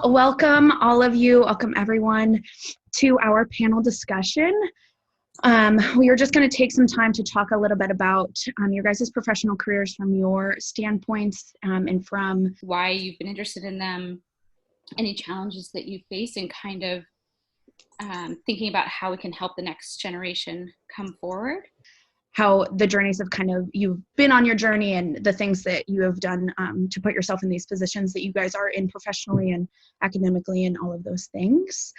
Welcome all of you, welcome everyone to our panel discussion. We are just going to take some time to talk a little bit about your guys' professional careers from your standpoints and from why you've been interested in them, any challenges that you face, and kind of thinking about how we can help the next generation come forward. How the journeys of you've been on your journey and the things that you have done to put yourself in these positions that you guys are in professionally and academically and all of those things.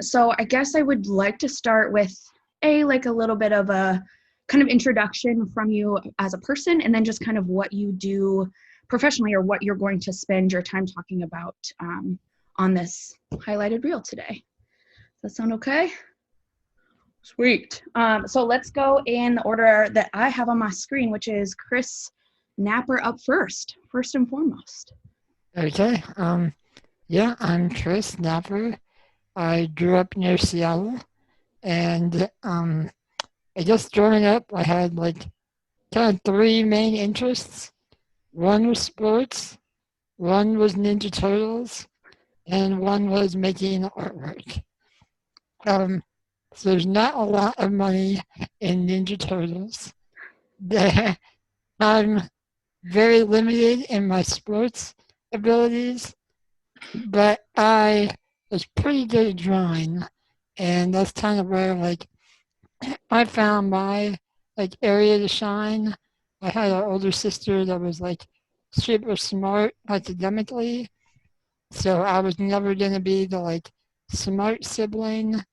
So I guess I would like to start with a little bit of a kind of introduction from you as a person, and then just kind of what you do professionally or what you're going to spend your time talking about on this highlighted reel today. Does that sound okay? Sweet. So let's go in the order that I have on my screen, which is Kris Napper up first and foremost. Okay. Yeah, I'm Kris Napper. I grew up near Seattle, and I guess growing up, I had kind of three main interests. One was sports, one was Ninja Turtles, and one was making artwork. So there's not a lot of money in Ninja Turtles. I'm very limited in my sports abilities, but I was pretty good at drawing, and that's kind of where I found my area to shine. I had an older sister that was super smart academically, so I was never gonna be the smart sibling.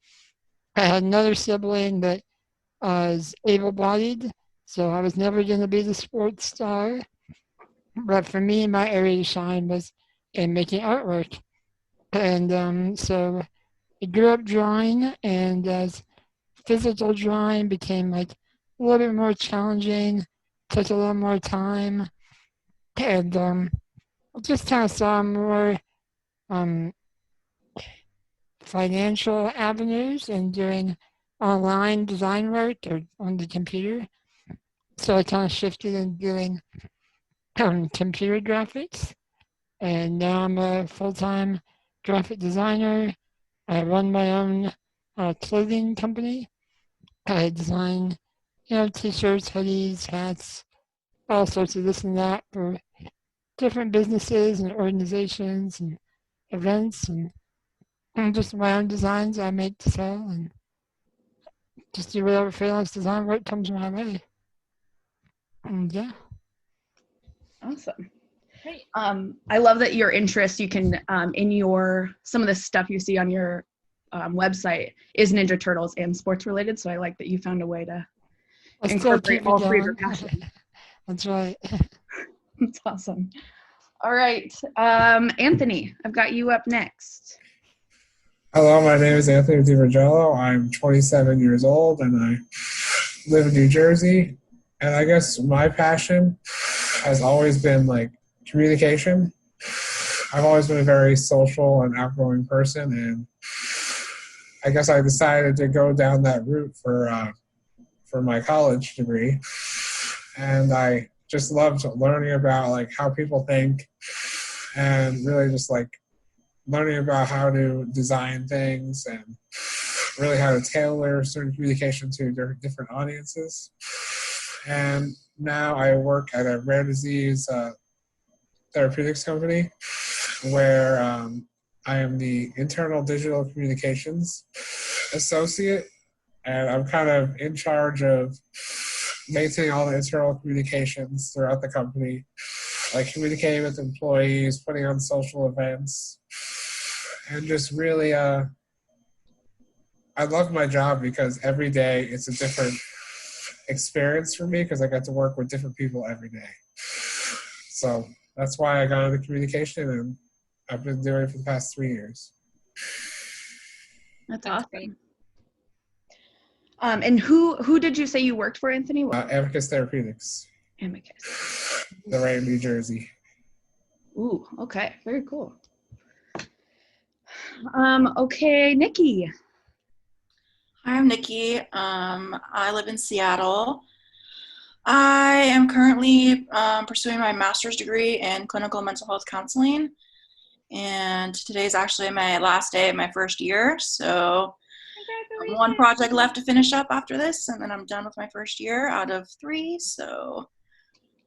I had another sibling that was able-bodied, so I was never gonna be the sports star. But for me, my area to shine was in making artwork. And so I grew up drawing, and as physical drawing became a little bit more challenging, took a little more time, and I just kind of saw more um, financial avenues in doing online design work or on the computer. So I kind of shifted in doing computer graphics, and now I'm a full-time graphic designer. I run my own clothing company. I design, t-shirts, hoodies, hats, all sorts of this and that for different businesses and organizations and events, and just my own designs I make to sell, and just do whatever freelance design work comes my way. And yeah. Awesome. Great. I love that your interest, you can, in some of the stuff you see on your website is Ninja Turtles and sports related. So I like that you found a way to incorporate all three of your passions. That's right. That's awesome. All right. Anthony, I've got you up next. Hello, my name is Anthony Devergillo. I'm 27 years old and I live in New Jersey. And I guess my passion has always been communication. I've always been a very social and outgoing person, and I guess I decided to go down that route for my college degree. And I just loved learning about how people think, and really just learning about how to design things and really how to tailor certain communication to different audiences. And now I work at a rare disease therapeutics company where I am the internal digital communications associate, and I'm kind of in charge of maintaining all the internal communications throughout the company, communicating with employees, putting on social events, and just really I love my job because every day it's a different experience for me because I get to work with different people every day. So that's why I got into communication, and I've been doing it for the past 3 years. That's awesome. And who did you say you worked for, Anthony? Amicus Therapeutics. Amicus. They're right in New Jersey. Ooh, okay. Very cool. Okay, Niki. Hi, I'm Niki. I live in Seattle. I am currently pursuing my master's degree in clinical mental health counseling, and today's actually my last day of my first year. So one project left to finish up after this, and then I'm done with my first year out of 3. So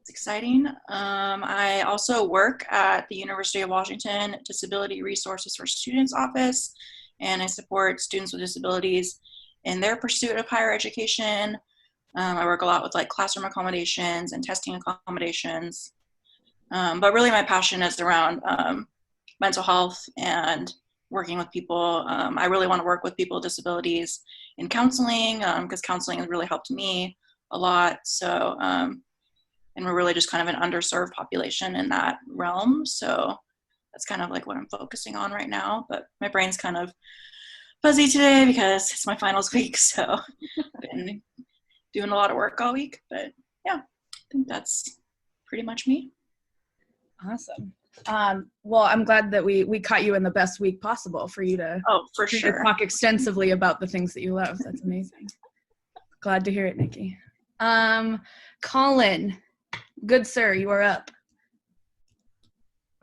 it's exciting. I also work at the University of Washington Disability Resources for Students office, and I support students with disabilities in their pursuit of higher education. I work a lot with like classroom accommodations and testing accommodations. But really my passion is around mental health and working with people. I really want to work with people with disabilities in counseling, because counseling has really helped me a lot. So, and we're really just kind of an underserved population in that realm. So that's kind of like what I'm focusing on right now. But my brain's kind of fuzzy today because it's my finals week. So I've been doing a lot of work all week. But yeah, I think that's pretty much me. Awesome. Well, I'm glad that we caught you in the best week possible for you to, for you sure. to talk extensively about the things that you love. That's amazing. Glad to hear it, Niki. Colin, good sir, you are up.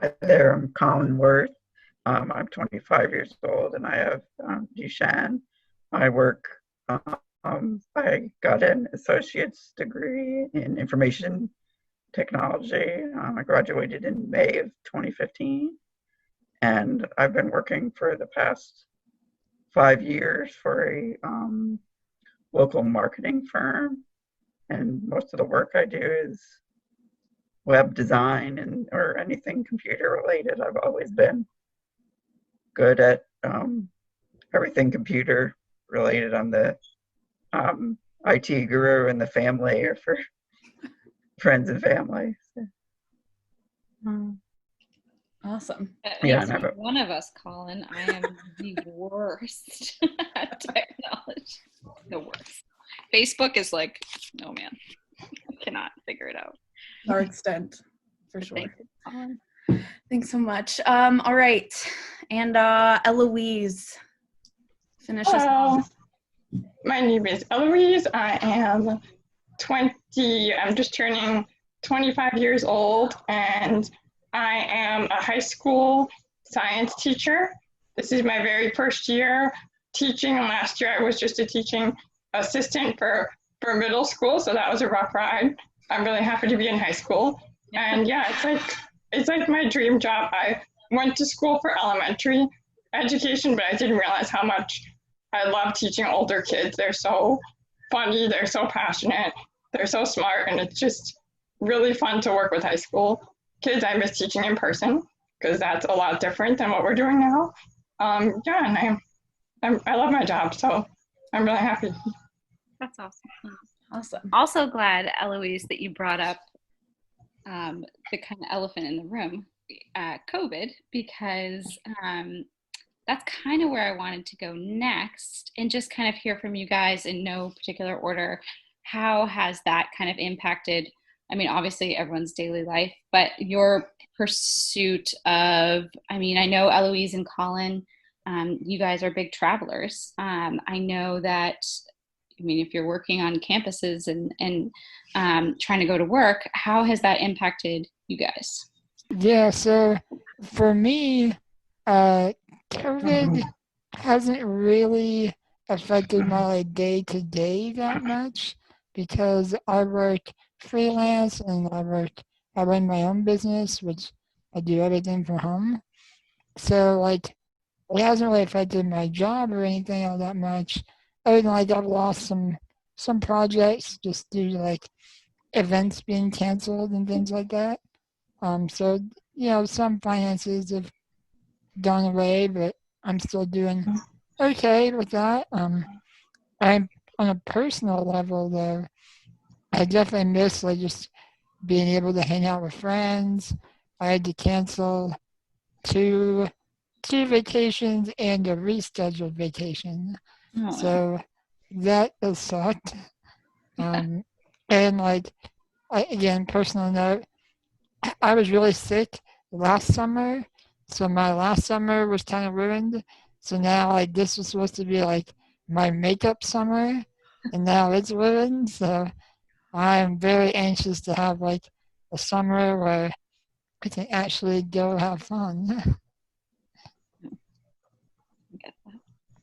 Hi there, I'm Colin Werth. I'm 25 years old and I have Duchenne. I work, I got an associate's degree in information technology. I graduated in May of 2015, and I've been working for the past 5 years for a local marketing firm, and most of the work I do is web design or anything computer related. I've always been good at everything computer related. I'm the IT guru in the family or for friends and family. So. Awesome. Yeah, one of us, Colin. I am the worst at technology. The worst. Facebook is like, oh man, I cannot figure it out. Our extent, for sure. Thank you, Colin. Thanks so much. All right, and Eloise, finish us off. My name is Eloise. I am 20. I'm just turning 25 years old, and I am a high school science teacher. This is my very first year teaching, and last year I was just a teaching assistant for middle school, so that was a rough ride. I'm really happy to be in high school, and yeah, it's like my dream job. I went to school for elementary education, but I didn't realize how much I love teaching older kids. They're so funny, they're so passionate, they're so smart, and it's just really fun to work with high school kids. I miss teaching in person because that's a lot different than what we're doing now. Yeah, and I love my job, so I'm really happy. That's awesome. Awesome. Also glad, Eloise, that you brought up the kind of elephant in the room, COVID, because that's kind of where I wanted to go next, and just kind of hear from you guys in no particular order. How has that kind of impacted, I mean, obviously everyone's daily life, but your pursuit of, I mean, I know Eloise and Colin, you guys are big travelers. I know that, I mean, if you're working on campuses and trying to go to work, how has that impacted you guys? Yeah, so for me, COVID hasn't really affected my day-to-day that much because I work freelance and I run my own business, which I do everything from home. So like, it hasn't really affected my job or anything all that much. Other than like I've lost some projects just due to like events being canceled and things like that. So you know, some finances have gone away, but I'm still doing okay with that. I'm on a personal level though, I definitely miss like just being able to hang out with friends. I had to cancel two vacations and a rescheduled vacation. Oh. So that has sucked. And like, again, personal note, I was really sick last summer. So my last summer was kind of ruined. So now like this was supposed to be like my makeup summer and now it's ruined. So I'm very anxious to have like a summer where I can actually go have fun.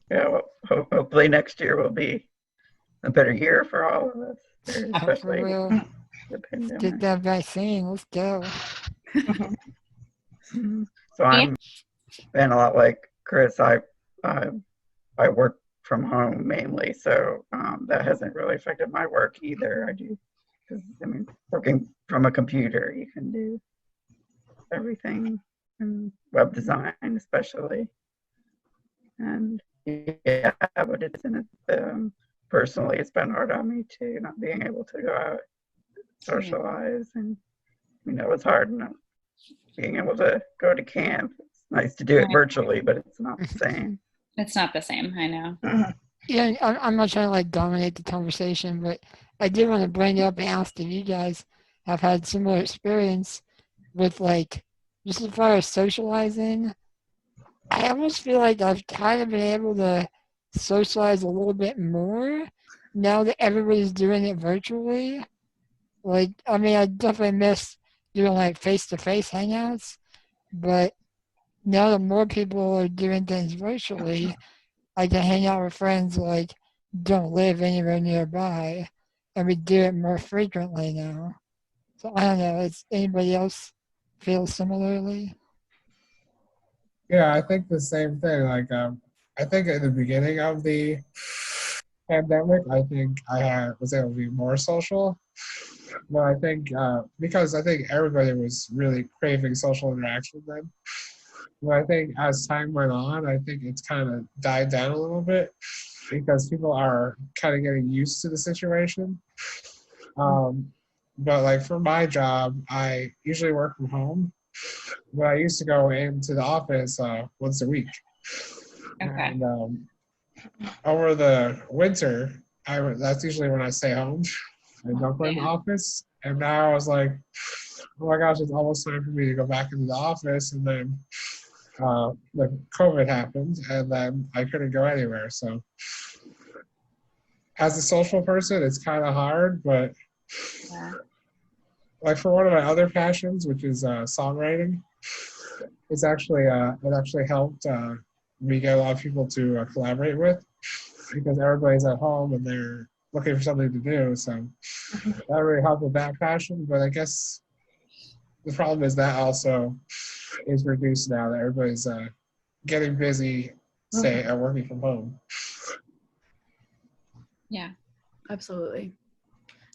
Yeah, well, hopefully next year will be a better year for all of us, For especially real. the Get pandemic. that vaccine. Let's go. So I'm been a lot like Kris. I work from home mainly, so that hasn't really affected my work either. I do, because I mean, working from a computer, you can do everything, and web design especially. And yeah, but it's in it. Personally, it's been hard on me too, not being able to go out, socialize, and it's hard not being able to go to camp. It's nice to do it virtually, but it's not the same. It's not the same, I know. Yeah, I'm not trying to like dominate the conversation, but I did want to bring it up and ask if you guys have had similar experience with like just as far as socializing. I almost feel like I've kind of been able to socialize a little bit more now that everybody's doing it virtually. Like, I mean, I definitely miss doing like face-to-face hangouts, but now that more people are doing things virtually, I can hang out with friends that, like, don't live anywhere nearby, and we do it more frequently now. So I don't know. Does anybody else feel similarly? Yeah, I think the same thing. Like, I think at the beginning of the pandemic, I think was able to be more social. But I think because I think everybody was really craving social interaction then. But I think as time went on, I think it's kind of died down a little bit because people are kind of getting used to the situation. But like for my job, I usually work from home, but I used to go into the office once a week. Okay. And over the winter, that's usually when I stay home and don't go in the office. And now I was like, oh my gosh, it's almost time for me to go back into the office. And then the COVID happened, and then I couldn't go anywhere. So as a social person, it's kind of hard, but like for one of my other passions, which is songwriting, it actually helped me get a lot of people to collaborate with because everybody's at home and they're looking for something to do. So that really helped with that passion. But I guess the problem is that also is reduced now that everybody's getting busy, working from home. Yeah, absolutely.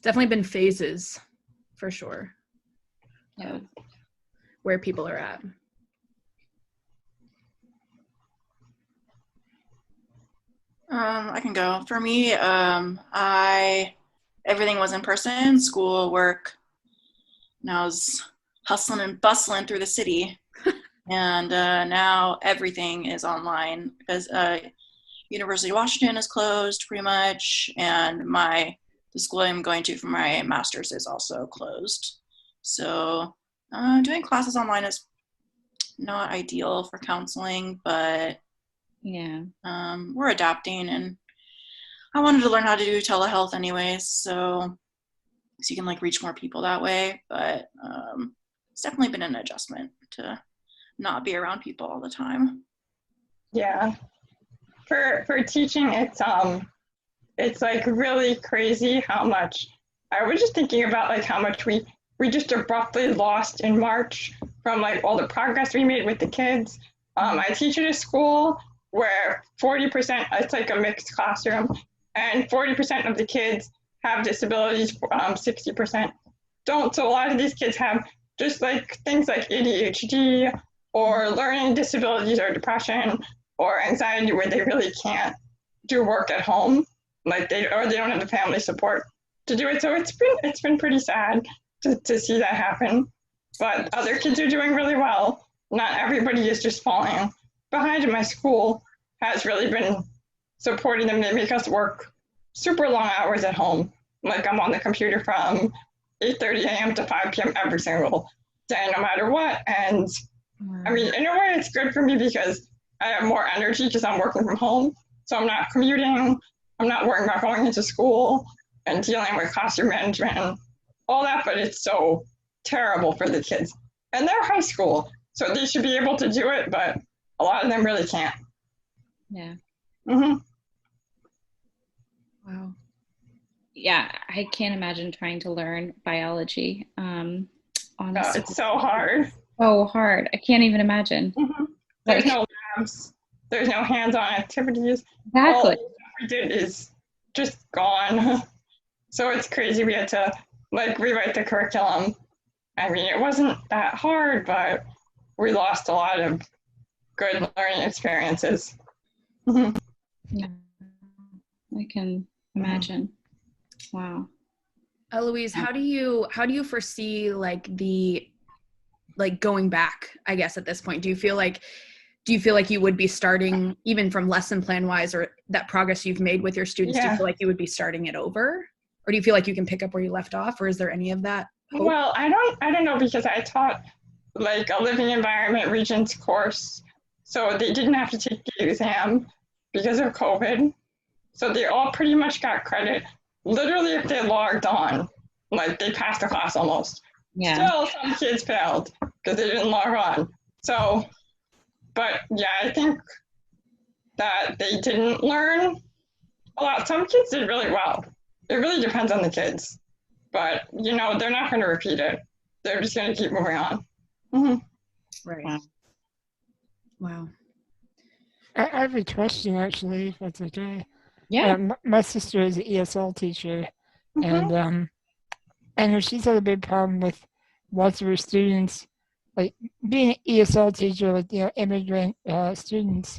Definitely been phases, for sure. Yeah, where people are at. I can go. For me, everything was in person, school, work, and I was hustling and bustling through the city. And now everything is online because University of Washington is closed pretty much, and the school I'm going to for my master's is also closed. So doing classes online is not ideal for counseling, but yeah, we're adapting, and I wanted to learn how to do telehealth anyways, so you can like reach more people that way. But it's definitely been an adjustment to not be around people all the time. Yeah, for teaching, it's like really crazy how much. I was just thinking about like how much we just abruptly lost in March from like all the progress we made with the kids. I teach at a school where 40%, it's like a mixed classroom, and 40% of the kids have disabilities, 60% don't. So a lot of these kids have just like things like ADHD or learning disabilities or depression or anxiety where they really can't do work at home, like they don't have the family support to do it. So it's been pretty sad to see that happen. But other kids are doing really well. Not everybody is just falling behind. My school has really been supporting them. They make us work super long hours at home. Like I'm on the computer from 8:30 a.m. to 5 p.m. every single day, no matter what. And I mean, in a way, it's good for me because I have more energy because I'm working from home. So I'm not commuting. I'm not worrying about going into school and dealing with classroom management and all that. But it's so terrible for the kids. And they're high school, so they should be able to do it, but a lot of them really can't. Yeah. Hmm. Wow. Yeah, I can't imagine trying to learn biology. Honestly, It's so hard. so hard. I can't even imagine. Hmm. There's Like, no labs. There's no hands-on activities. All exactly. the stuff we did is just gone. So it's crazy. We had to like rewrite the curriculum. I mean, it wasn't that hard, but we lost a lot of good learning experiences. Mhm. Yeah, I can imagine. Wow. Eloise, how do you foresee like going back, I guess, at this point? Do you feel like you would be starting even from lesson plan wise, or that progress you've made with your students, do you Yeah. feel like you would be starting it over? Or do you feel like you can pick up where you left off, or is there any of that hope? Well, I don't know because I taught like a living environment regents course, so they didn't have to take the exam because of COVID. So they all pretty much got credit. Literally, if they logged on, like they passed the class almost. Yeah. Still, some kids failed because they didn't log on. So, but yeah, I think that they didn't learn a lot. Some kids did really well. It really depends on the kids. But, you know, they're not going to repeat it. They're just going to keep moving on. Mm-hmm. Right. Wow. Wow. I have a question, actually, if that's okay. Yeah. My sister is an ESL teacher, Mm-hmm. and I know she's had a big problem with lots of her students, like being an ESL teacher with immigrant students.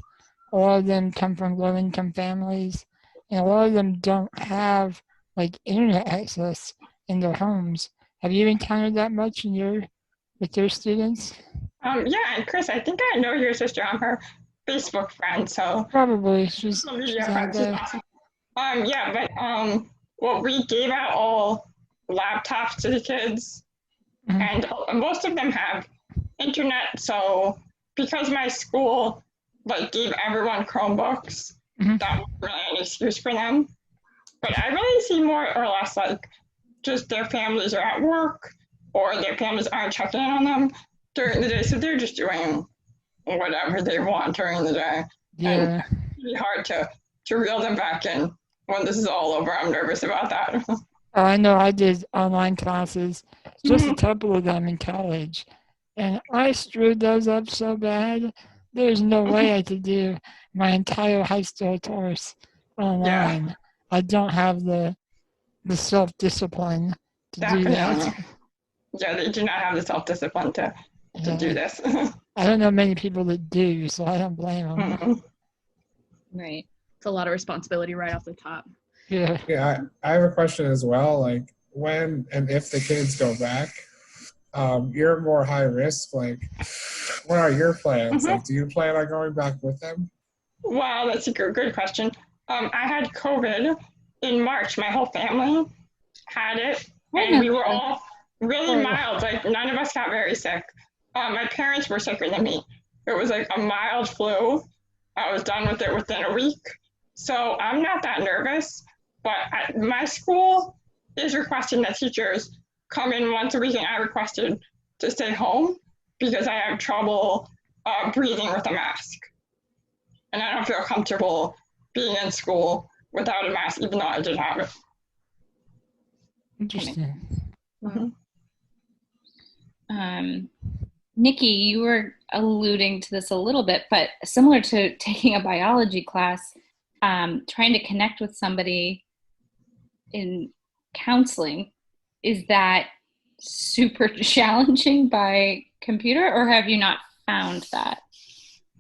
A lot of them come from low-income families, and a lot of them don't have like internet access in their homes. Have you encountered that much with your students? Yeah, and Kris, I think I know your sister. I'm her Facebook friend, so Probably. She's social media out friend. She's there. awesome. Yeah, but well, we gave out all laptops to the kids, Mhm. and most of them have internet. So because my school like gave everyone Chromebooks, Mhm. that wasn't really an excuse for them. But I really see more or less like just their families are at work or their families aren't checking in on them during the day, so they're just doing whatever they want during the day. And Yeah. it's really hard to reel them back in when this is all over. I'm nervous about that. Oh, I know I did online classes, just a Mhm. couple of them in college, and I screwed those up so bad. There's no way I could do my entire high school course Yeah, online. I don't have the self-discipline to do definitely. that. Yeah, they do not have the self-discipline to do Yeah. this. I don't know many people that do, so I don't blame them. Mhm. Right. It's a lot of responsibility right off the top. Yeah. Yeah, I have a question as well. Like, when and if the kids go back, you're more high risk. Like, what are your plans? Mhm. Like, do you plan on going back with them? Wow, that's a good question. I had COVID in March. My whole family had it, and we were all really mild. Like none of us got very sick. My parents were sicker than me. It was like a mild flu. I was done with it within a week. So I'm not that nervous. But my school is requesting that teachers come in once a week, and I requested to stay home because I have trouble breathing with a mask. And I don't feel comfortable being in school without a mask, even though I did have it. Interesting. Niki, you were alluding to this a little bit, but similar to taking a biology class, trying to connect with somebody in counseling, is that super challenging by computer, or have you not found that?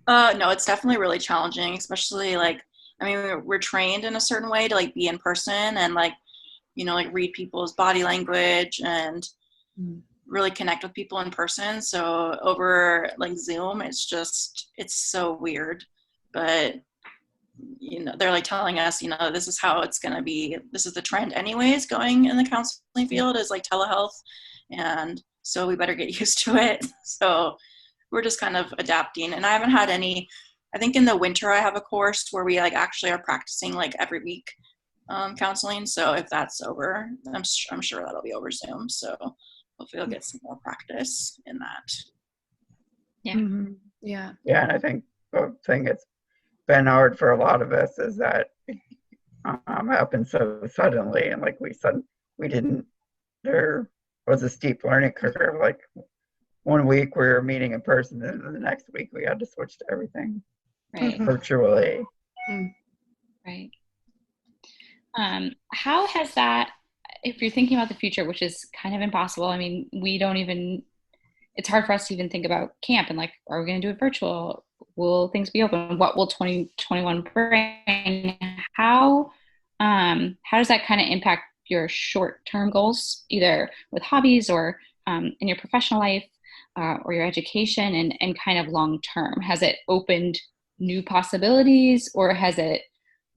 No, it's definitely really challenging, especially like, I mean, we're trained in a certain way to like be in person and like, you know, like read people's body language and really connect with people in person. So over like Zoom, it's so weird. But, you know, they're like telling us, you know, this is how it's going to be. This is the trend anyways going in the counseling field is like telehealth. And so we better get used to it. So we're just kind of adapting. And I haven't had any, I think in the winter I have a course where we like actually are practicing like every week counseling. So if that's over, I'm sure that'll be over Zoom. So hopefully I'll get some more practice in that. Yeah. Mm-hmm. Yeah. Yeah, and I think the thing is been hard for a lot of us is that happened so suddenly, and like we didn't. There was a steep learning curve. Like 1 week we were meeting in person, and then the next week we had to switch to everything virtually. Right. How has that, if you're thinking about the future, which is kind of impossible, I mean, it's hard for us to even think about camp and like, are we going to do it virtual? Will things be open? What will 2021 bring? How does that kind of impact your short-term goals, either with hobbies or in your professional life or your education, and kind of long-term? Has it opened new possibilities, or has it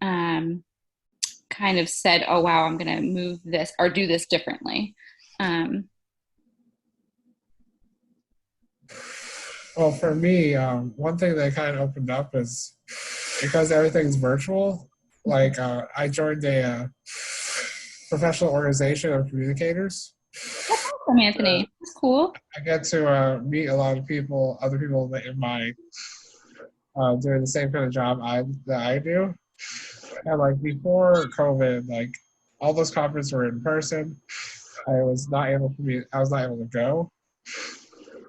kind of said, oh, wow, I'm going to move this or do this differently? Well, for me, one thing that kind of opened up is because everything's virtual. Like I joined a professional organization of communicators. That's awesome, Anthony. That's cool. I get to meet a lot of people, other people that in my doing the same kind of job that I do. And like before COVID, like all those conferences were in person. I was not able to go.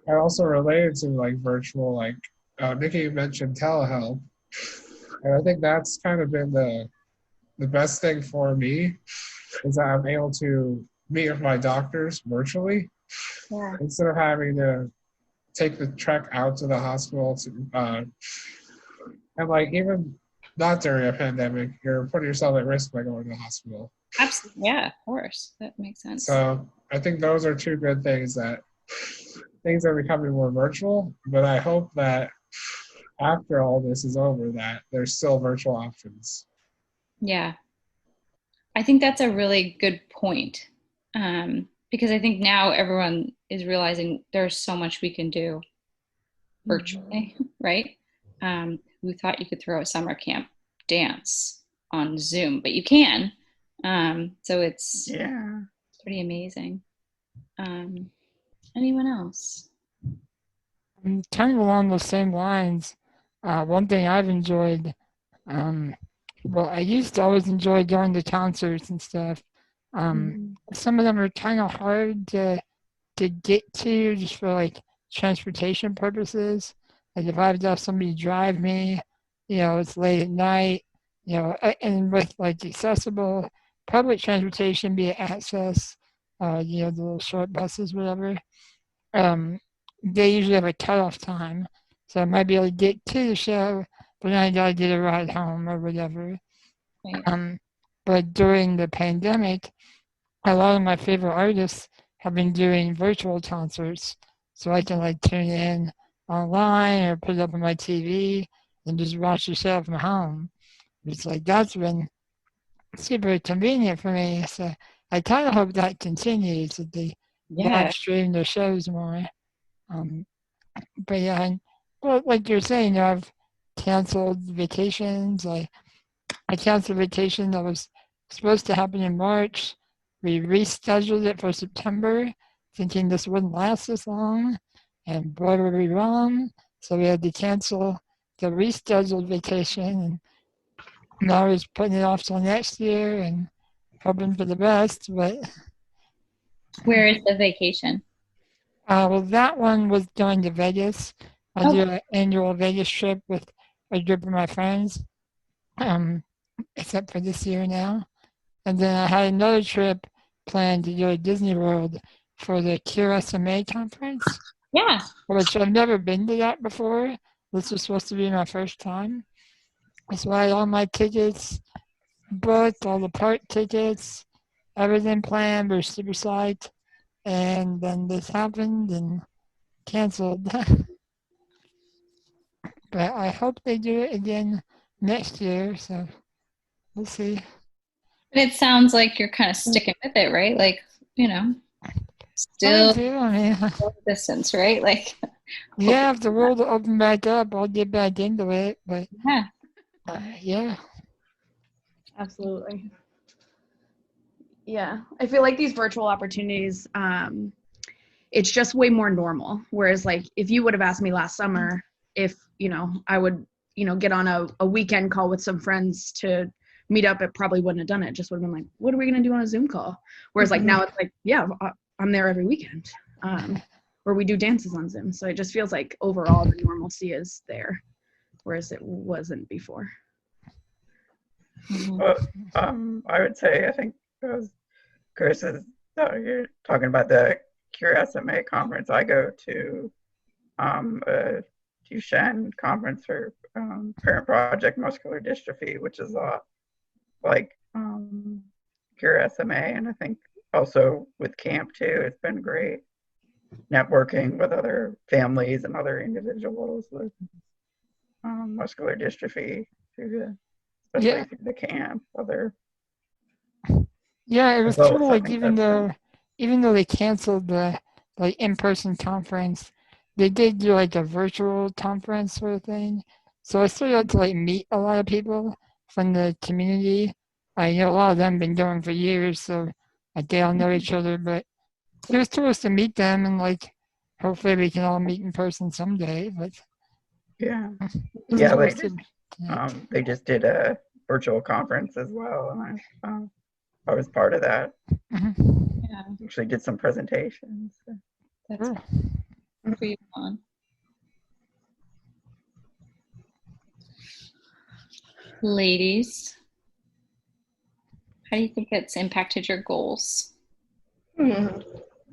I also related to like virtual, like Niki mentioned telehealth, and I think that's kind of been the best thing for me is that I'm able to meet with my doctors virtually instead of having to take the trek out to the hospital to and like even not during a pandemic, you're putting yourself at risk by going to the hospital. Absolutely, yeah, of course, that makes sense. So I think those are two good things, that things are becoming more virtual, but I hope that after all this is over that there's still virtual options. Yeah, I think that's a really good point, because I think now everyone is realizing there's so much we can do virtually, right? Who thought you could throw a summer camp dance on Zoom, but you can. So it's pretty amazing. Anyone else? Kind of along those same lines, one thing I've enjoyed, well, I used to always enjoy going to concerts and stuff. Some of them are kind of hard to get to just for like transportation purposes. Like if I have to have somebody drive me, it's late at night, and with like accessible public transportation, be it access, the little short buses, whatever, they usually have a cutoff time. So I might be able to get to the show, but then I gotta get a ride home or whatever. Right. But during the pandemic, a lot of my favorite artists have been doing virtual concerts, so I can like tune in online or put it up on my TV and just watch the show from home. It's like that's been super convenient for me. So I kind of hope that continues, that they live stream their shows more. But yeah, well, like you're saying, I've canceled vacations. I canceled a vacation that was supposed to happen in March. We rescheduled it for September, thinking this wouldn't last this long, and boy, were we wrong. So we had to cancel the rescheduled vacation, and now we're putting it off till next year and hoping for the best. But where is the vacation? Well, that one was going to Vegas. I do an annual Vegas trip with a group of my friends, except for this year now. And then I had another trip planned to go to Disney World for the Cure SMA conference. Yeah. Which I've never been to that before. This was supposed to be my first time. So I had all my tickets booked, all the park tickets, everything planned. We're super psyched. And then this happened and canceled. But I hope they do it again next year, so we'll see. But it sounds like you're kind of sticking with it, right? Like, still distance, right? Like, yeah, if the world will open back up, I'll get back into it. But yeah. Absolutely. Yeah, I feel like these virtual opportunities, it's just way more normal. Whereas like if you would have asked me last summer if, I would get on a weekend call with some friends to meet up, it probably wouldn't have done it. It just would have been like, what are we going to do on a Zoom call? Whereas like now it's like, yeah, I'm there every weekend. Or we do dances on Zoom. So it just feels like overall the normalcy is there, whereas it wasn't before. Well, I would say, I think Kris is, you're talking about the Cure SMA conference. I go to a Duchenne conference for Parent Project Muscular Dystrophy, which is a lot like Cure SMA. And I think also with camp too, it's been great networking with other families and other individuals with muscular dystrophy especially through the camp. Yeah, it was Well, true. Like something even though they canceled the like in-person conference, they did do like a virtual conference sort of thing. So I still got to like meet a lot of people from the community. I know a lot of them have been going for years, so like they all know each other. But it was cool to meet them, and like hopefully we can all meet in person someday. But yeah, it was yeah, cool they just did a virtual conference as well, and I was part of that. Yeah, Actually did some presentations. that's pretty fun. Ladies, how do you think it's impacted your goals? Well,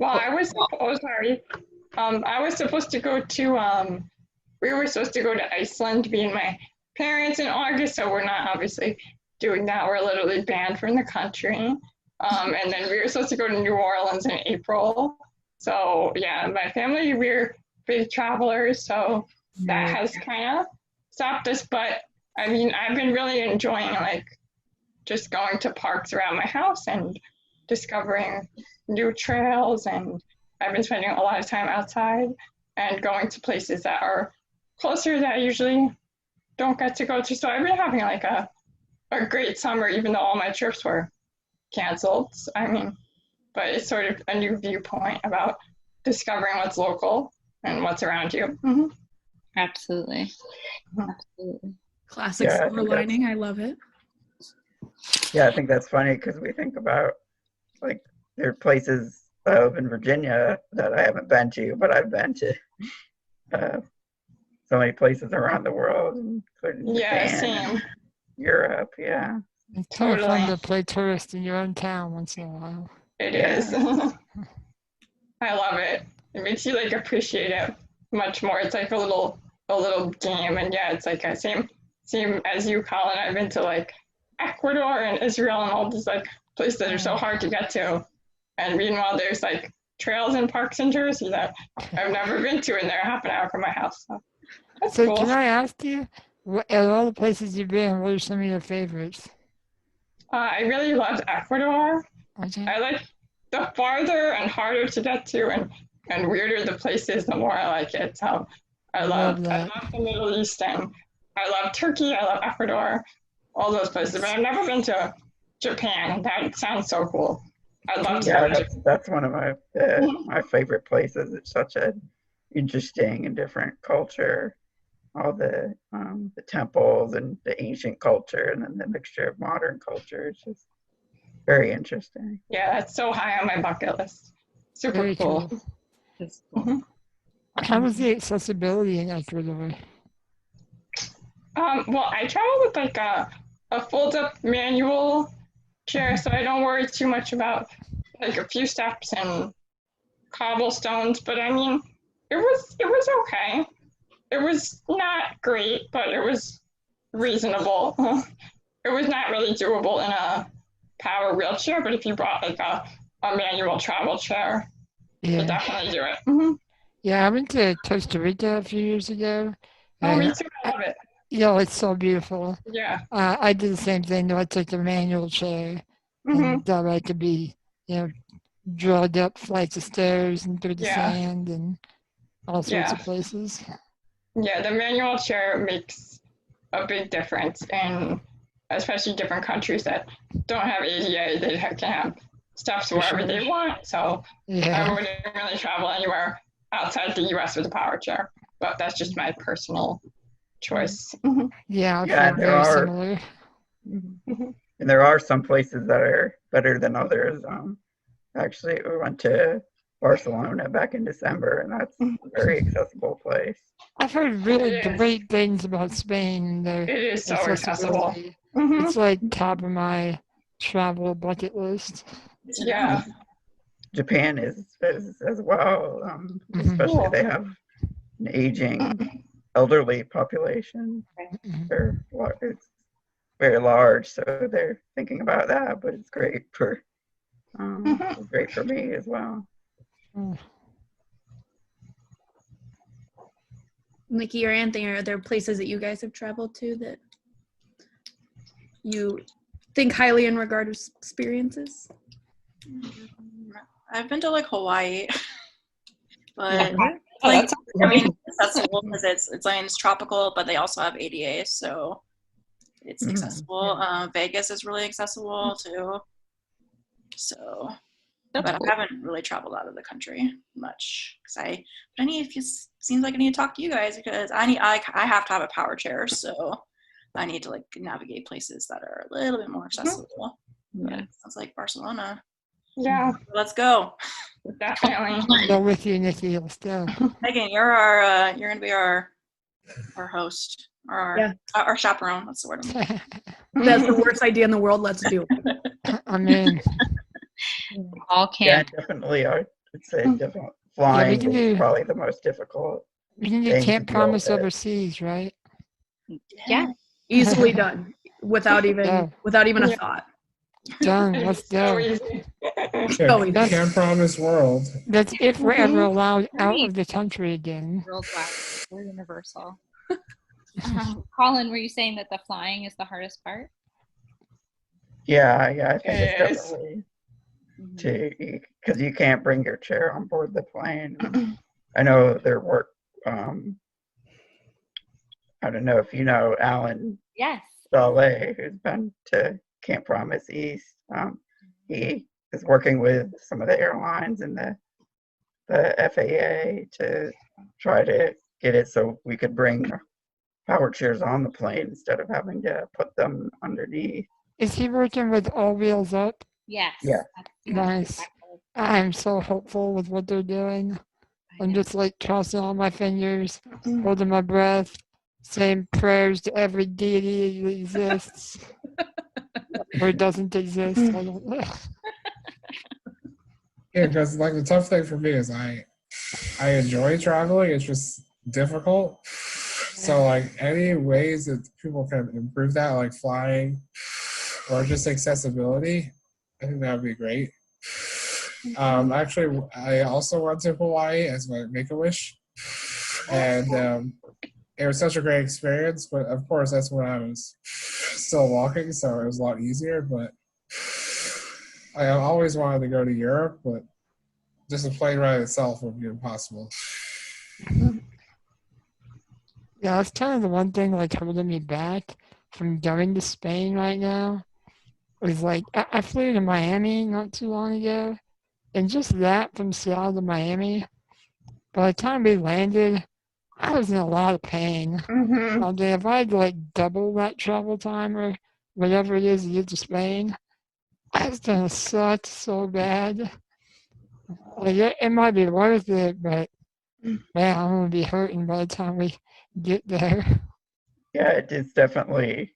I was supposed to go to we were supposed to go to Iceland, me and my parents in August, so we're not obviously doing that. We're literally banned from the country. And then we were supposed to go to New Orleans in April. So yeah, my family, we're big travelers, so that has kind of stopped us. But I mean, I've been really enjoying like just going to parks around my house and discovering new trails, and I've been spending a lot of time outside and going to places that are closer that I usually don't get to go to. So I've been having like a great summer, even though all my trips were canceled. I mean, but it's sort of a new viewpoint about discovering what's local and what's around you. Mm-hmm. Absolutely. Absolutely. Classic silver lining. I love it. Yeah, I think that's funny because we think about like there are places in Virginia that I haven't been to, but I've been to so many places around the world, including Japan, same. Europe. Yeah, It's kind of fun to play tourist in your own town once in a while. It is. I love it. It makes you like appreciate it much more. It's like a little game, and yeah, it's like a same as you, Colin. I've been to like Ecuador and Israel and all these like places that are so hard to get to, and meanwhile there's like trails and parks in Jersey that I've never been to, and they're half an hour from my house. So that's cool. Can I ask you, at all the places you've been, what are some of your favorites? I really loved Ecuador. Okay. I like the farther and harder to get to and weirder the places, the more I like it. So I love the Middle East, and I love Turkey. I love Ecuador, all those places. But I've never been to Japan. That sounds so cool. I'd love to. Yeah, that's one of my my favorite places. It's such an interesting and different culture. All the temples and the ancient culture, and then the mixture of modern culture. It's just very interesting. Yeah, that's so high on my bucket list. Super Very cool. Mm-hmm. How was the accessibility in Ecuador? Well, I travel with like a fold-up manual chair, so I don't worry too much about like a few steps and cobblestones. But I mean, it was okay. It was not great, but it was reasonable. It was not really doable in a power wheelchair, but if you brought like a manual travel chair, you could definitely do it. Mm-hmm. Yeah, I went to Costa Rica a few years ago. Oh, me too. I love it. Yeah, it's so beautiful. Yeah. I did the same thing. I took a manual chair, and that I could be, dragged up flights of stairs and through the sand and all sorts of places. Yeah, the manual chair makes a big difference, and especially different countries that don't have ADA, they can have steps wherever they want. So I wouldn't really travel anywhere outside the US with a power chair, but that's just my personal choice. Yeah, I Yeah, feel there very are. similar. And there are some places that are better than others. Actually, we went to Barcelona back in December, and that's a very accessible place. I've heard really It is. great things about Spain and their It is so accessible. accessibility. It's like top of my travel bucket list. Yeah. Japan is as well, especially Cool. they have an aging elderly population. It's very large, so they're thinking about that. But it's great for me as well. Niki or Anthony, are there places that you guys have traveled to that you think highly in regard to experiences? I've been to like Hawaii, but Oh, like, that's I mean, it's accessible because it's tropical, but they also have ADA, so it's accessible. Vegas is really accessible too. So, but I haven't really traveled out of the country much because seems like I need to talk to you guys because I have to have a power chair, so I need to like navigate places that are a little bit more accessible. But it sounds like Barcelona. Yeah, Let's go. definitely. Go with you, Niki. Let's go. Megan, you're gonna be our host or our chaperone. That's the word. That's the worst idea in the world. Let's do it. I'm in. All camp. Yeah, definitely. I would say definitely flying is probably the most difficult. We can do Can't Promise Overseas, right? Yeah. Easily done without even a thought. Done. Let's So go. easy. Can't promise world. That's if we're ever allowed out of the country again. Worldwide. We're universal. Colin, were you saying that the flying is the hardest part? Yeah, I think it's definitely because you can't bring your chair on board the plane. I know there were. I don't know if you know Alan. Yes. Saleh, who's been to Camp Promise East. He is working with some of the airlines and the FAA to try to get it so we could bring power chairs on the plane instead of having to put them underneath. Is he working with All Wheels Up? Yes. Yeah. Nice. I'm so hopeful with what they're doing. I'm just like crossing all my fingers, holding my breath, saying prayers to every deity that exists or doesn't exist. I don't know. Yeah, because like the tough thing for me is I enjoy traveling. It's just difficult. So like any ways that people can improve that, like flying or just accessibility, I think that would be great. Actually, I also went to Hawaii as my Make-A-Wish, and it was such a great experience. But of course, that's when I was still walking, so it was a lot easier. But I always wanted to go to Europe, but just a plane ride itself would be impossible. Yeah, that's kind of the one thing like holding me back from going to Spain right now. Was like I flew to Miami not too long ago, and just that from Seattle to Miami. By the time we landed, I was in a lot of pain. If I had like double that travel time or whatever it is to get to Spain, I was gonna suck so bad. Like it might be worth it, but man, I'm gonna be hurting by the time we get there. Yeah, it is definitely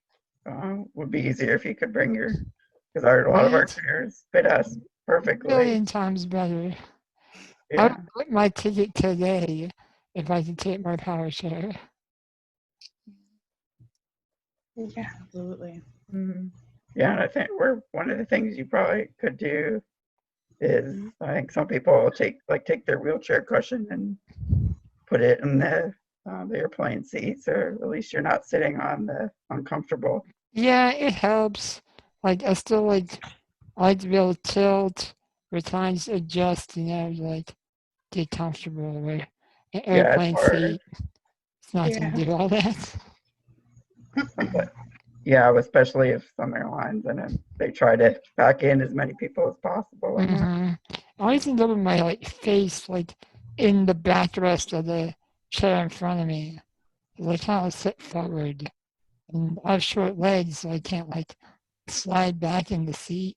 would be easier if you could bring your, because a lot of our chairs fit us perfectly. 1,000,000 times better. Yeah. I would book my ticket today if I could take my power chair. Yeah, absolutely. Yeah, and I think one of the things you probably could do is I think some people take their wheelchair cushion and put it in the airplane seats, or at least you're not sitting on the uncomfortable. Yeah, it helps. Like I still like to be able to tilt, recline, just adjust, like get comfortable with an airplane seat. It's not gonna do all that. But, yeah, especially if some airlines and they try to pack in as many people as possible. I always end up with my face in the backrest of the chair in front of me. they kind of sit forward. And I have short legs, so I can't like slide back in the seat.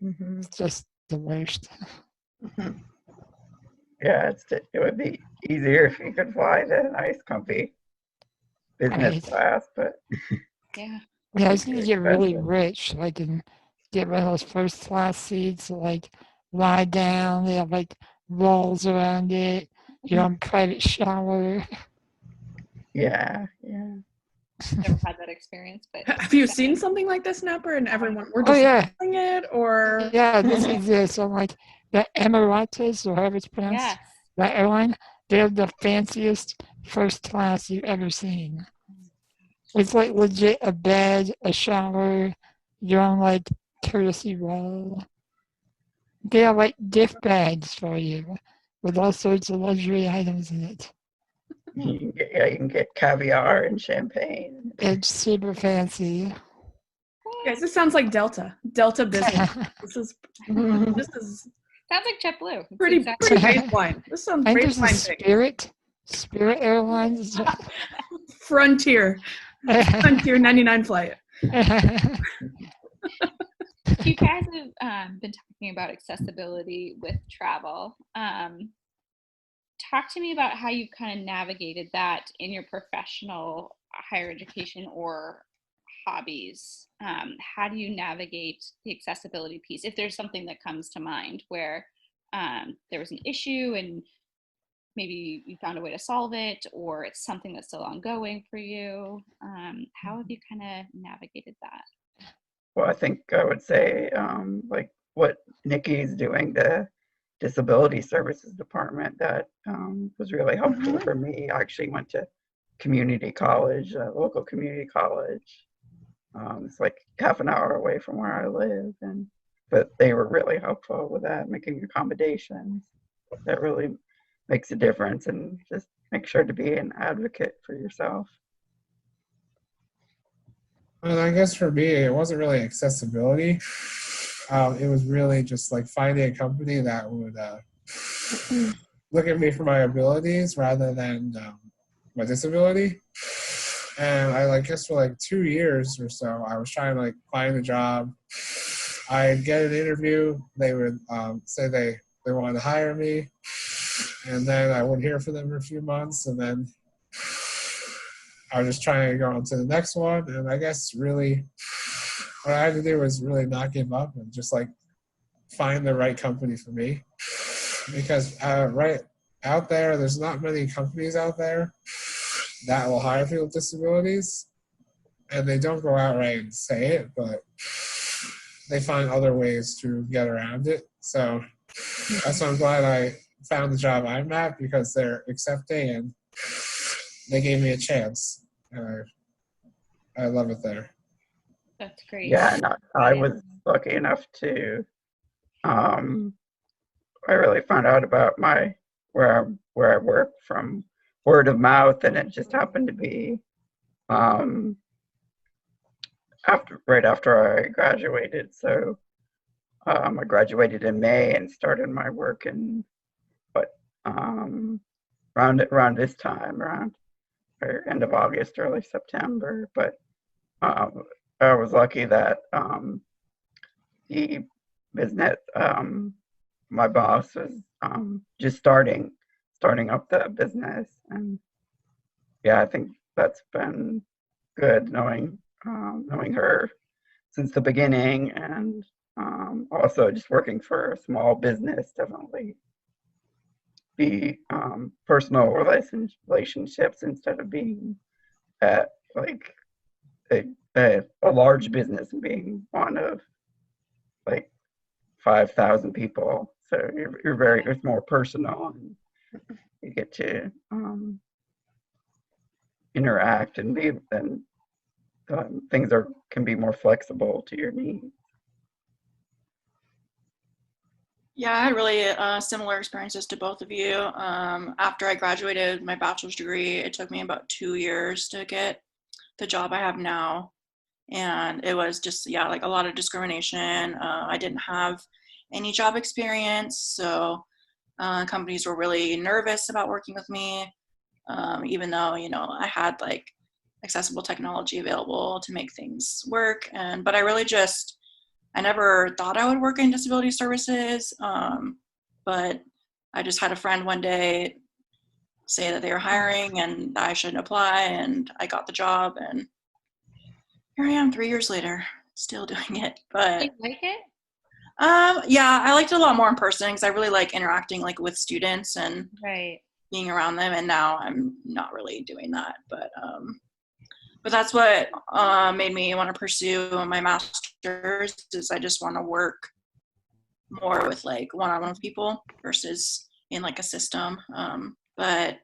Mm-hmm. It's just the worst. Yeah, it would be easier if you could fly the nice, comfy business Right. class, but Yeah. Yeah, I it's was gonna get really expensive. rich so I can get rid of those first class seats, like lie down, they have like walls around it, your own private shower. Yeah. Never had that experience, but Have you seen something like this, Napper, and everyone we're Oh just yeah, doing it, or yeah, this is it. So like the Emirates or however it's pronounced, yes. that airline, they have the fanciest first class you've ever seen. It's like legit a bed, a shower, your own like courtesy roll. They have like gift bags for you with all sorts of luxury items in it. You can get caviar and champagne. It's super fancy. guys, this sounds like Delta business. This is Sounds like JetBlue. It's pretty exactly- baseline. This sounds I think there's a baseline thing. Spirit Airlines. Frontier 99 flight. You guys have been talking about accessibility with travel. Talk to me about how you kind of navigated that in your professional higher education or hobbies. How do you navigate the accessibility piece? If there's something that comes to mind where there was an issue and maybe you found a way to solve it, or it's something that's still ongoing for you. How have you kind of navigated that? Well, I think I would say like what Niki is doing, the disability services department, that was really helpful for me. I actually went to community college, local community college. It's like half an hour away from where I live, but they were really helpful with that, making accommodations. That really makes a difference, and just make sure to be an advocate for yourself. And I guess for me, it wasn't really accessibility. It was really just like finding a company that would look at me for my abilities rather than my disability. And I guess for like 2 years or so, I was trying to like find a job. I'd get an interview. They would say they wanted to hire me. And then I wouldn't hear from them for a few months. And then I was just trying to go on to the next one. And I guess really what I had to do was really not give up and just like find the right company for me. Because right out there, there's not many companies out there that will hire people with disabilities. And they don't go outright and say it, but they find other ways to get around it. So that's why I'm glad I found the job I'm at, because they're accepting and they gave me a chance. I love it there. That's great. Yeah, and I was lucky enough to, I really found out about where I work from word of mouth, and it just happened to be right after I graduated. So I graduated in May and started my work in around this time, around end of August, early September. But I was lucky that the business, my boss was just starting up the business, and yeah, I think that's been good knowing her since the beginning, and also just working for a small business. Definitely be personal relationships instead of being at like a large business and being one of like 5,000 people. So it's more personal, and you get to interact and things can be more flexible to your needs. Yeah, I had really similar experiences to both of you. After I graduated my bachelor's degree, it took me about 2 years to get the job I have now. And it was just, like a lot of discrimination. I didn't have any job experience, so companies were really nervous about working with me. even though, you know, I had like accessible technology available to make things work. But I really I never thought I would work in disability services. But I just had a friend one day say that they were hiring and I should apply, and I got the job, and here I am 3 years later, still doing it. But Do you like it? yeah, I liked it a lot more in person because I really like interacting like with students and Right. being around them, and now I'm not really doing that. But that's what made me want to pursue my master's, is I just want to work more with like one-on-one with people versus in like a system. But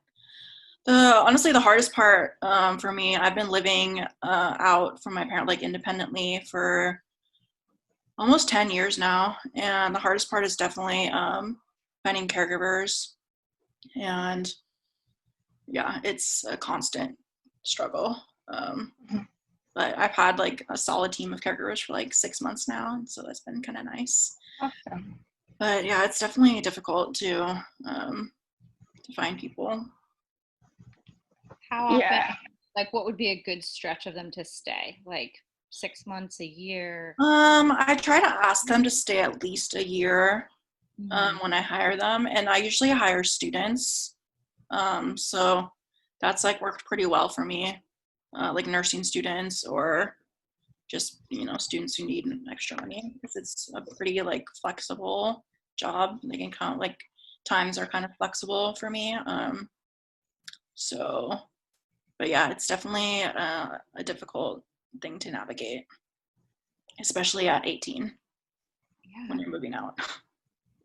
honestly, the hardest part for me, I've been living out from my parent like independently for almost 10 years now, and the hardest part is definitely finding caregivers. And yeah, it's a constant struggle. But I've had like a solid team of caregivers for like 6 months now, and so that's been kind of nice. Awesome. But yeah, it's definitely difficult to find people. How often? Yeah. Like, what would be a good stretch of them to stay? Like 6 months, a year? I try to ask them to stay at least a year when I hire them, and I usually hire students. So that's like worked pretty well for me, like nursing students or just, you know, students who need extra money, because it's a pretty like flexible job. They can count like times are kind of flexible for me. So, but yeah, it's definitely a difficult thing to navigate, especially at 18 when you're moving out.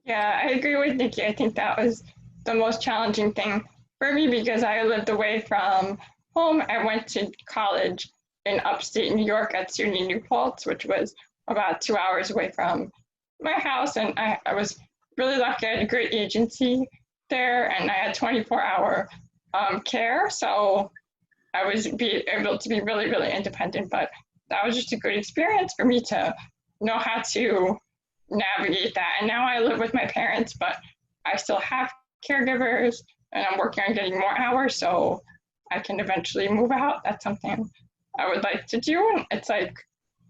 Yeah, I agree with Niki. I think that was the most challenging thing for me because I lived away from home. I went to college in upstate New York at SUNY New Paltz, which was about 2 hours away from my house. And I was really lucky. I had a great agency there, and I had 24-hour care. So I was able to be really, really independent. But that was just a good experience for me to know how to navigate that. And now I live with my parents, but I still have caregivers, and I'm working on getting more hours so I can eventually move out. That's something I would like to do. And it's like,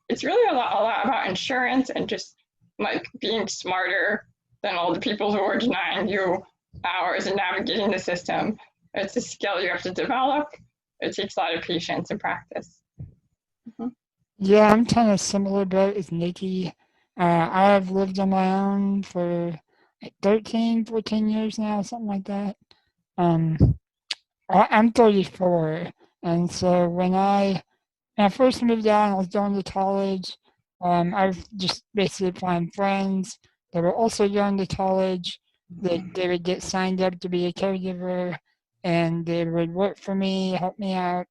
it's really a lot about insurance and just like being smarter than all the people who are denying you hours and navigating the system. It's a skill you have to develop. It takes a lot of patience and practice. Yeah, I'm kind of similar boat as Niki. I have lived on my own for like 13, 14 years now, something like that. I'm 34, and so when I first moved out and I was going to college, I was just basically finding friends that were also going to college. They would get signed up to be a caregiver, and they would work for me, help me out,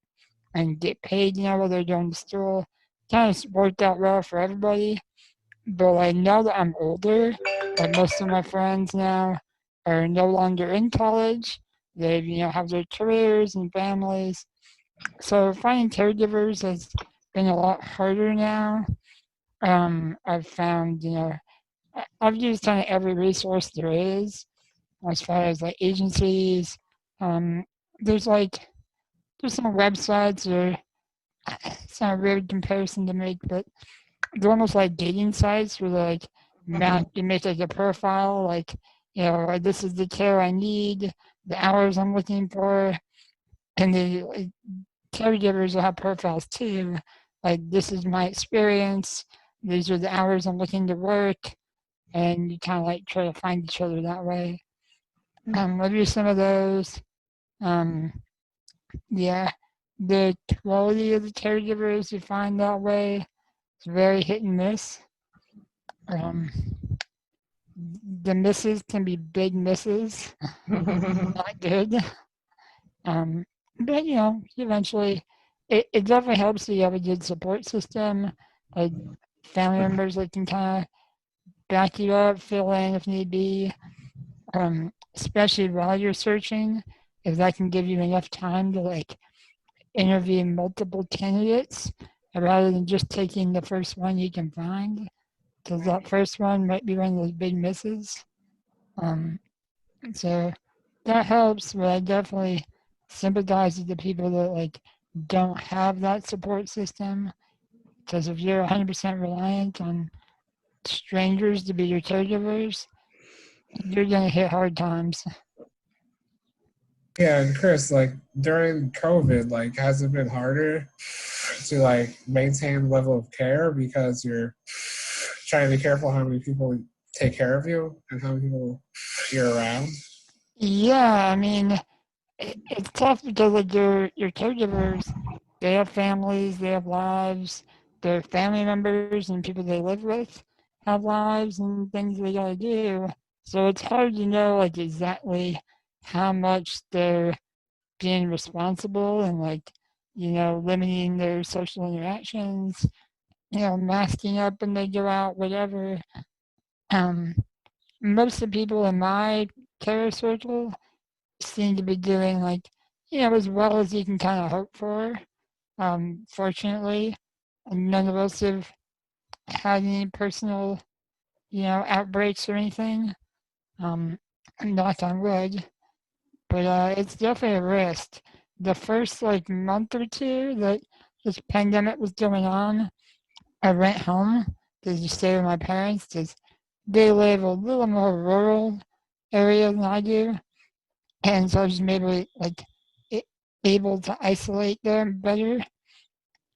and get paid, while they're going to school. Kind of worked out well for everybody. But like now that I'm older, like most of my friends now are no longer in college. They have their careers and families. So finding caregivers has been a lot harder now. I've found, I've used kind of every resource there is as far as like agencies. Um, there's some websites or it's not a weird comparison to make, but they're almost like dating sites where like you make like a profile, like, like, this is the care I need, the hours I'm looking for, and the caregivers will have profiles too. Like, this is my experience, these are the hours I'm looking to work, and you kind of like try to find each other that way. I've used some of those. Yeah, the quality of the caregivers you find that way is very hit and miss. The misses can be big misses, not good. But eventually, it definitely helps that you have a good support system, like family members that can kind of back you up, fill in if need be. Especially while you're searching, if that can give you enough time to like interview multiple candidates rather than just taking the first one you can find, because that first one might be one of those big misses. So that helps, but I definitely sympathize with the people that like don't have that support system. Because if you're 100% reliant on strangers to be your caregivers, you're gonna hit hard times. Yeah, and Kris, like during COVID, like has it been harder to like maintain the level of care because you're trying to be careful how many people take care of you and how many people you're around? Yeah, I mean, it's tough because like your caregivers, they have families, they have lives, their family members and people they live with have lives and things they gotta do. So it's hard to know like exactly how much they're being responsible and like, limiting their social interactions, masking up when they go out, whatever. Um, Most of the people in my care circle seem to be doing like, as well as you can kind of hope for. Fortunately, none of us have had any personal, outbreaks or anything. Um, Knock on wood, but it's definitely a risk. The first like month or two that this pandemic was going on, I went home to just stay with my parents because they live a little more rural area than I do, and so I was maybe like able to isolate them better.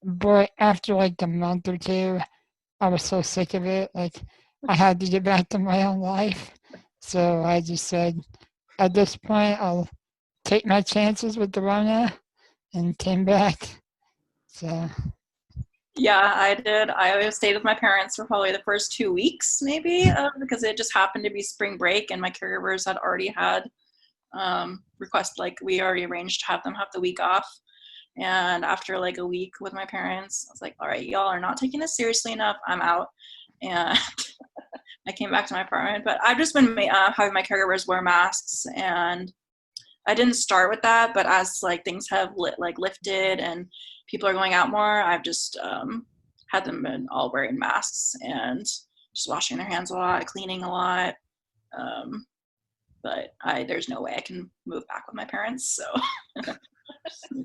But after like a month or two, I was so sick of it. Like I had to get back to my own life. So I just said, at this point, I'll take my chances with the Rona and came back. So Yeah, I did. I stayed with my parents for probably the first 2 weeks, maybe, because it just happened to be spring break, and my caregivers had already had like we already arranged to have them have the week off. And after like a week with my parents, I was like, all right, y'all are not taking this seriously enough. I'm out. And I came back to my apartment. But I've just been having my caregivers wear masks, and I didn't start with that, but as like things have lifted and people are going out more, I've just had them been all wearing masks and just washing their hands a lot, cleaning a lot. But there's no way I can move back with my parents, so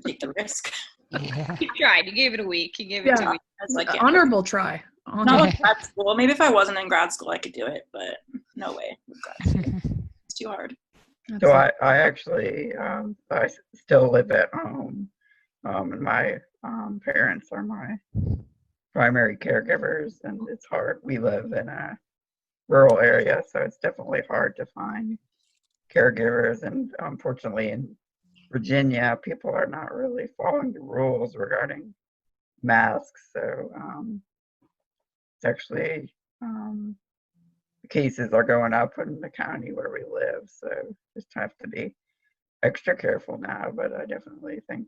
take the risk. yeah. You tried. You gave it a week. You gave it 2 weeks. It's like, Honorable try. not like grad school. Maybe if I wasn't in grad school, I could do it, but no way with grad school. It's too hard. So I actually, I still live at home. And my parents are my primary caregivers, and it's hard. We live in a rural area, so it's definitely hard to find caregivers. And unfortunately, in Virginia, people are not really following the rules regarding masks. So it's actually the cases are going up in the county where we live. So just have to be extra careful now. But I definitely think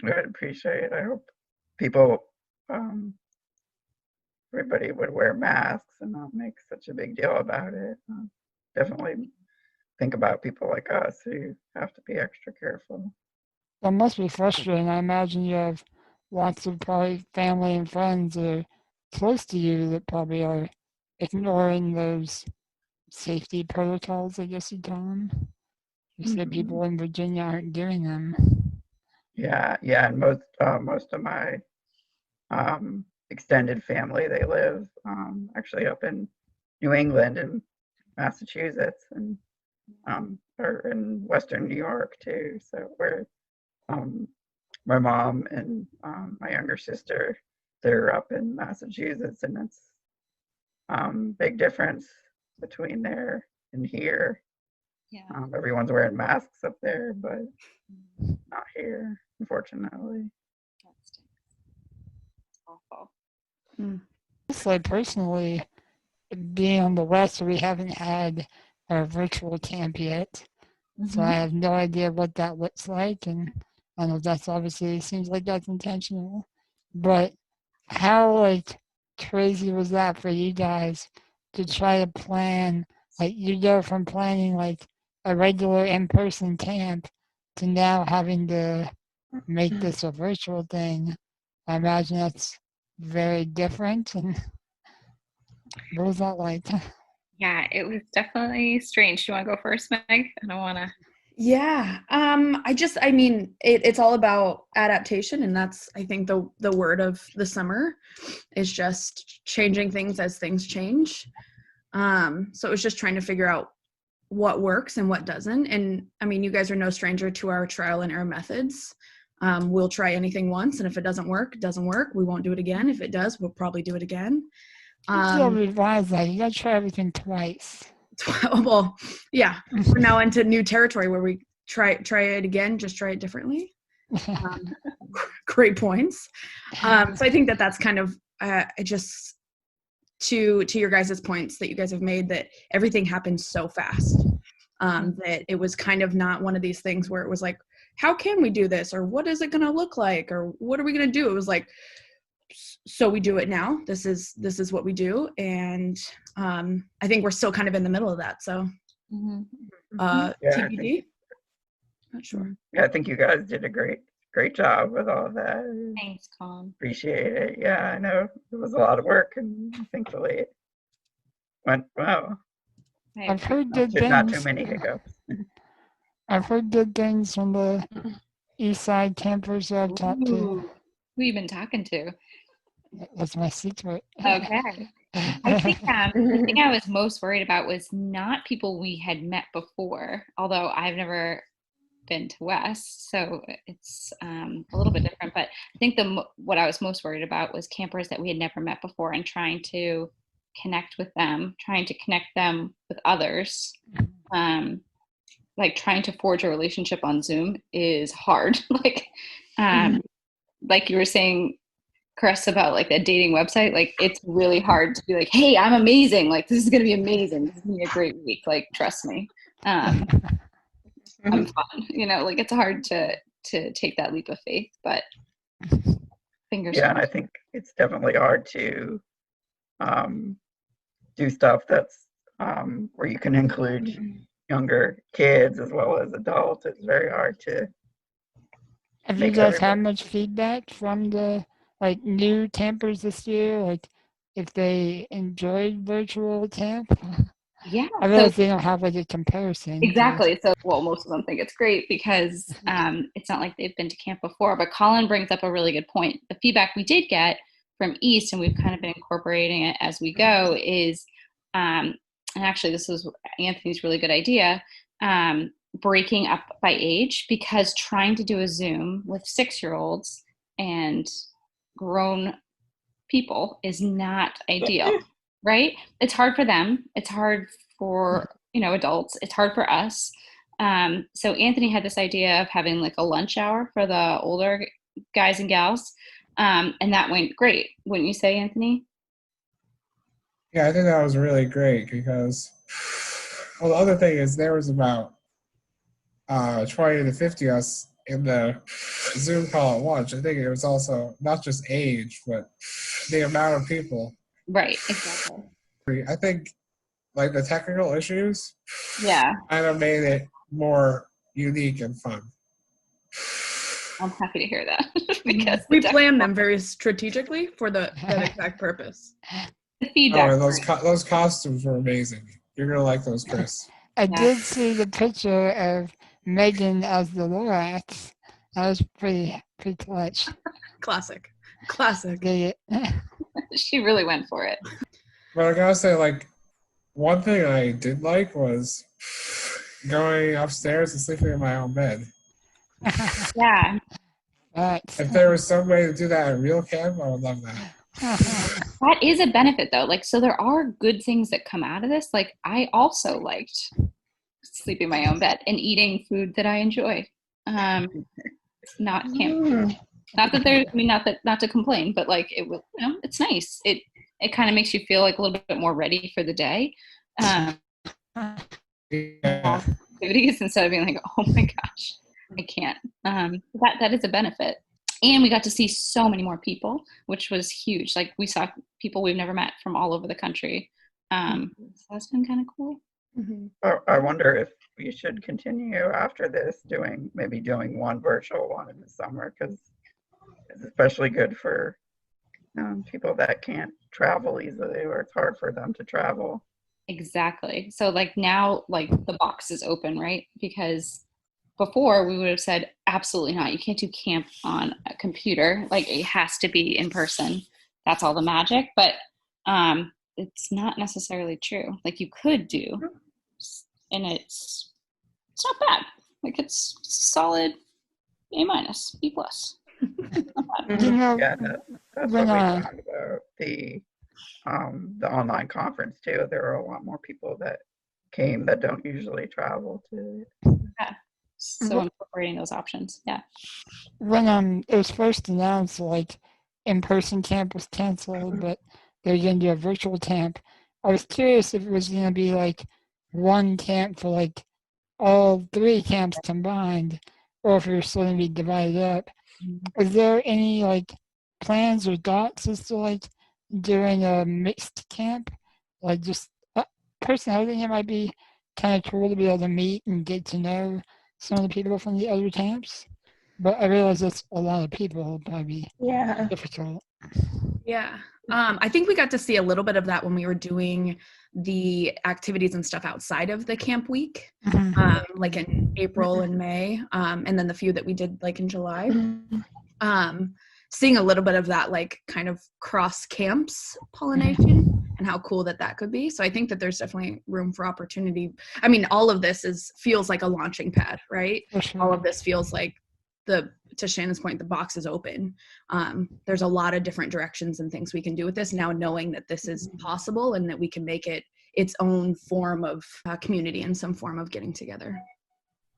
I'd appreciate it. I hope people, everybody would wear masks and not make such a big deal about it. Definitely think about people like us who have to be extra careful. That must be frustrating. I imagine you have lots of probably family and friends that are close to you that probably are ignoring those safety protocols, I guess you'd call them. You said people in Virginia aren't doing them. Yeah, and most of my extended family, they live actually up in New England and Massachusetts, and or in Western New York too. So where my mom and my younger sister, they're up in Massachusetts, and it's big difference between there and here. Yeah. Everyone's wearing masks up there, but not here, unfortunately. That's awful. Just like personally, being on the West, we haven't had a virtual camp yet. So I have no idea what that looks like. And I don't know if that's obviously seems like that's intentional. But how like crazy was that for you guys to try to plan, like you go from planning like a regular in-person camp to now having to make this a virtual thing? I imagine that's very different. And what was that like? Yeah, it was definitely strange. Do you want to go first, Meg? I don't want to. Yeah. It's all about adaptation, and that's, I think, the word of the summer is just changing things as things change. So it was just trying to figure out what works and what doesn't. And I mean, you guys are no stranger to our trial and error methods. We'll try anything once, and if it doesn't work, it doesn't work. We won't do it again. If it does, we'll probably do it again. You'll revise that. You gotta try everything twice. Well, yeah, we're now into new territory where we try it again, just try it differently. Great points. So I think that's kind of just to your guys' points that you guys have made, that everything happened so fast, that it was kind of not one of these things where it was like, how can we do this, or what is it going to look like, or what are we going to do? It was like, so we do it now. This is what we do. And I think we're still kind of in the middle of that. So TBD. Not sure. Yeah, I think you guys did a great job with all of that. Thanks, Colin. Appreciate it. Yeah, I know it was a lot of work, and thankfully it went well. I've heard good things. Not too many hiccups. I've heard good things from the East Side campers that I've talked to. Who you been talking to? That's my secret. Okay. I think the thing I was most worried about was not people we had met before, although I've never been to West, so it's a little bit different. But I think what I was most worried about was campers that we had never met before, and trying to connect with them, trying to connect them with others. Like trying to forge a relationship on Zoom is hard. Like you were saying, Kris, about like a dating website, like it's really hard to be like, hey, I'm amazing. Like this is going to be amazing. This is going to be a great week. Like, trust me. I'm fun. Like it's hard to take that leap of faith, but fingers crossed. Yeah, and I think it's definitely hard to do stuff that's where you can include younger kids as well as adults. It's very hard to. Have you guys had much feedback from the new campers this year? Like if they enjoyed virtual camp? Yeah. I realize they don't have a comparison. Exactly. So, most of them think it's great because it's not like they've been to camp before. But Colin brings up a really good point. The feedback we did get from East, and we've kind of been incorporating it as we go, is, and actually this was Anthony's really good idea, breaking up by age, because trying to do a Zoom with 6-year-olds and grown people is not ideal, right? It's hard for them. It's hard for, adults. It's hard for us. So Anthony had this idea of having like a lunch hour for the older guys and gals. And that went great. Wouldn't you say, Anthony? Yeah, I think that was really great because, well, the other thing is there was about 20 to 50 us in the Zoom call at once. I think it was also not just age, but the amount of people. Right, exactly. I think like the technical issues kind of made it more unique and fun. I'm happy to hear that. Because we planned them very strategically for that exact purpose. The feedback. Those costumes were amazing. You're going to like those, Kris. I did see the picture of Meghan as the Lorax. That was pretty clutch. Classic. She really went for it. But I gotta say, like, one thing I did like was going upstairs and sleeping in my own bed. Yeah. If there was some way to do that at real camp, I would love that. That is a benefit, though. Like, so there are good things that come out of this. Like, I also liked sleeping in my own bed and eating food that I enjoy. Not camp. Not that there's, not to complain, but like it was, it's nice. It kind of makes you feel like a little bit more ready for the day. Activities instead of being like, oh my gosh, I can't. That is a benefit. And we got to see so many more people, which was huge. Like we saw people we've never met from all over the country. So that's been kind of cool. Mm-hmm. I wonder if we should continue after this doing one virtual one in the summer, because it's especially good for people that can't travel easily, or it's hard for them to travel. Exactly. So like now, like the box is open, right? Because before we would have said, absolutely not. You can't do camp on a computer. Like, it has to be in person. That's all the magic. But it's not necessarily true. Like, you could do, and it's not bad. Like, it's solid A-, B+. You know, Yeah, that's when what we I, found about the online conference too. There were a lot more people that came that don't usually travel to. Yeah. So incorporating those options. Yeah. when it was first announced, like in-person camp was canceled, but they're going to do a virtual camp. I was curious if it was going to be like one camp for like all 3 camps combined, or if it was going to be divided up. Is there any like plans or thoughts as to like doing a mixed camp? Like just personally, I think it might be kind of cool to be able to meet and get to know some of the people from the other camps. But I realize that's a lot of people. It'll probably be Yeah. difficult. Yeah. I think we got to see a little bit of that when we were doing the activities and stuff outside of the camp week, like in April and May, and then the few that we did like in July. Seeing a little bit of that, like kind of cross camps pollination and how cool that could be. So I think that there's definitely room for opportunity. I mean, all of this feels like a launching pad, right? Sure. All of this feels like to Shannon's point, the box is open. There's a lot of different directions and things we can do with this now, knowing that this is possible and that we can make it its own form of community and some form of getting together.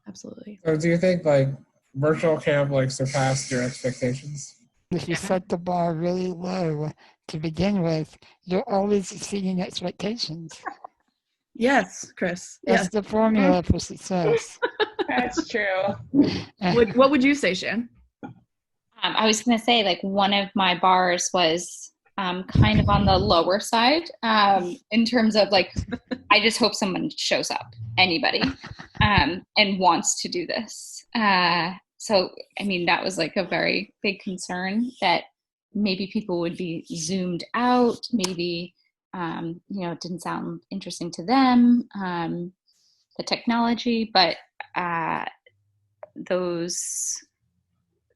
Absolutely. So do you think like virtual camp like surpassed your expectations? If you set the bar really low to begin with, you're always exceeding expectations. Yes, Kris. That's Yes. the formula for success. That's true. What would you say, Shan? I was going to say, like, one of my bars was kind of on the lower side in terms of, like, I just hope someone shows up, anybody, and wants to do this. So, I mean, that was, like, a very big concern that maybe people would be zoomed out, maybe, it didn't sound interesting to them, the technology, but those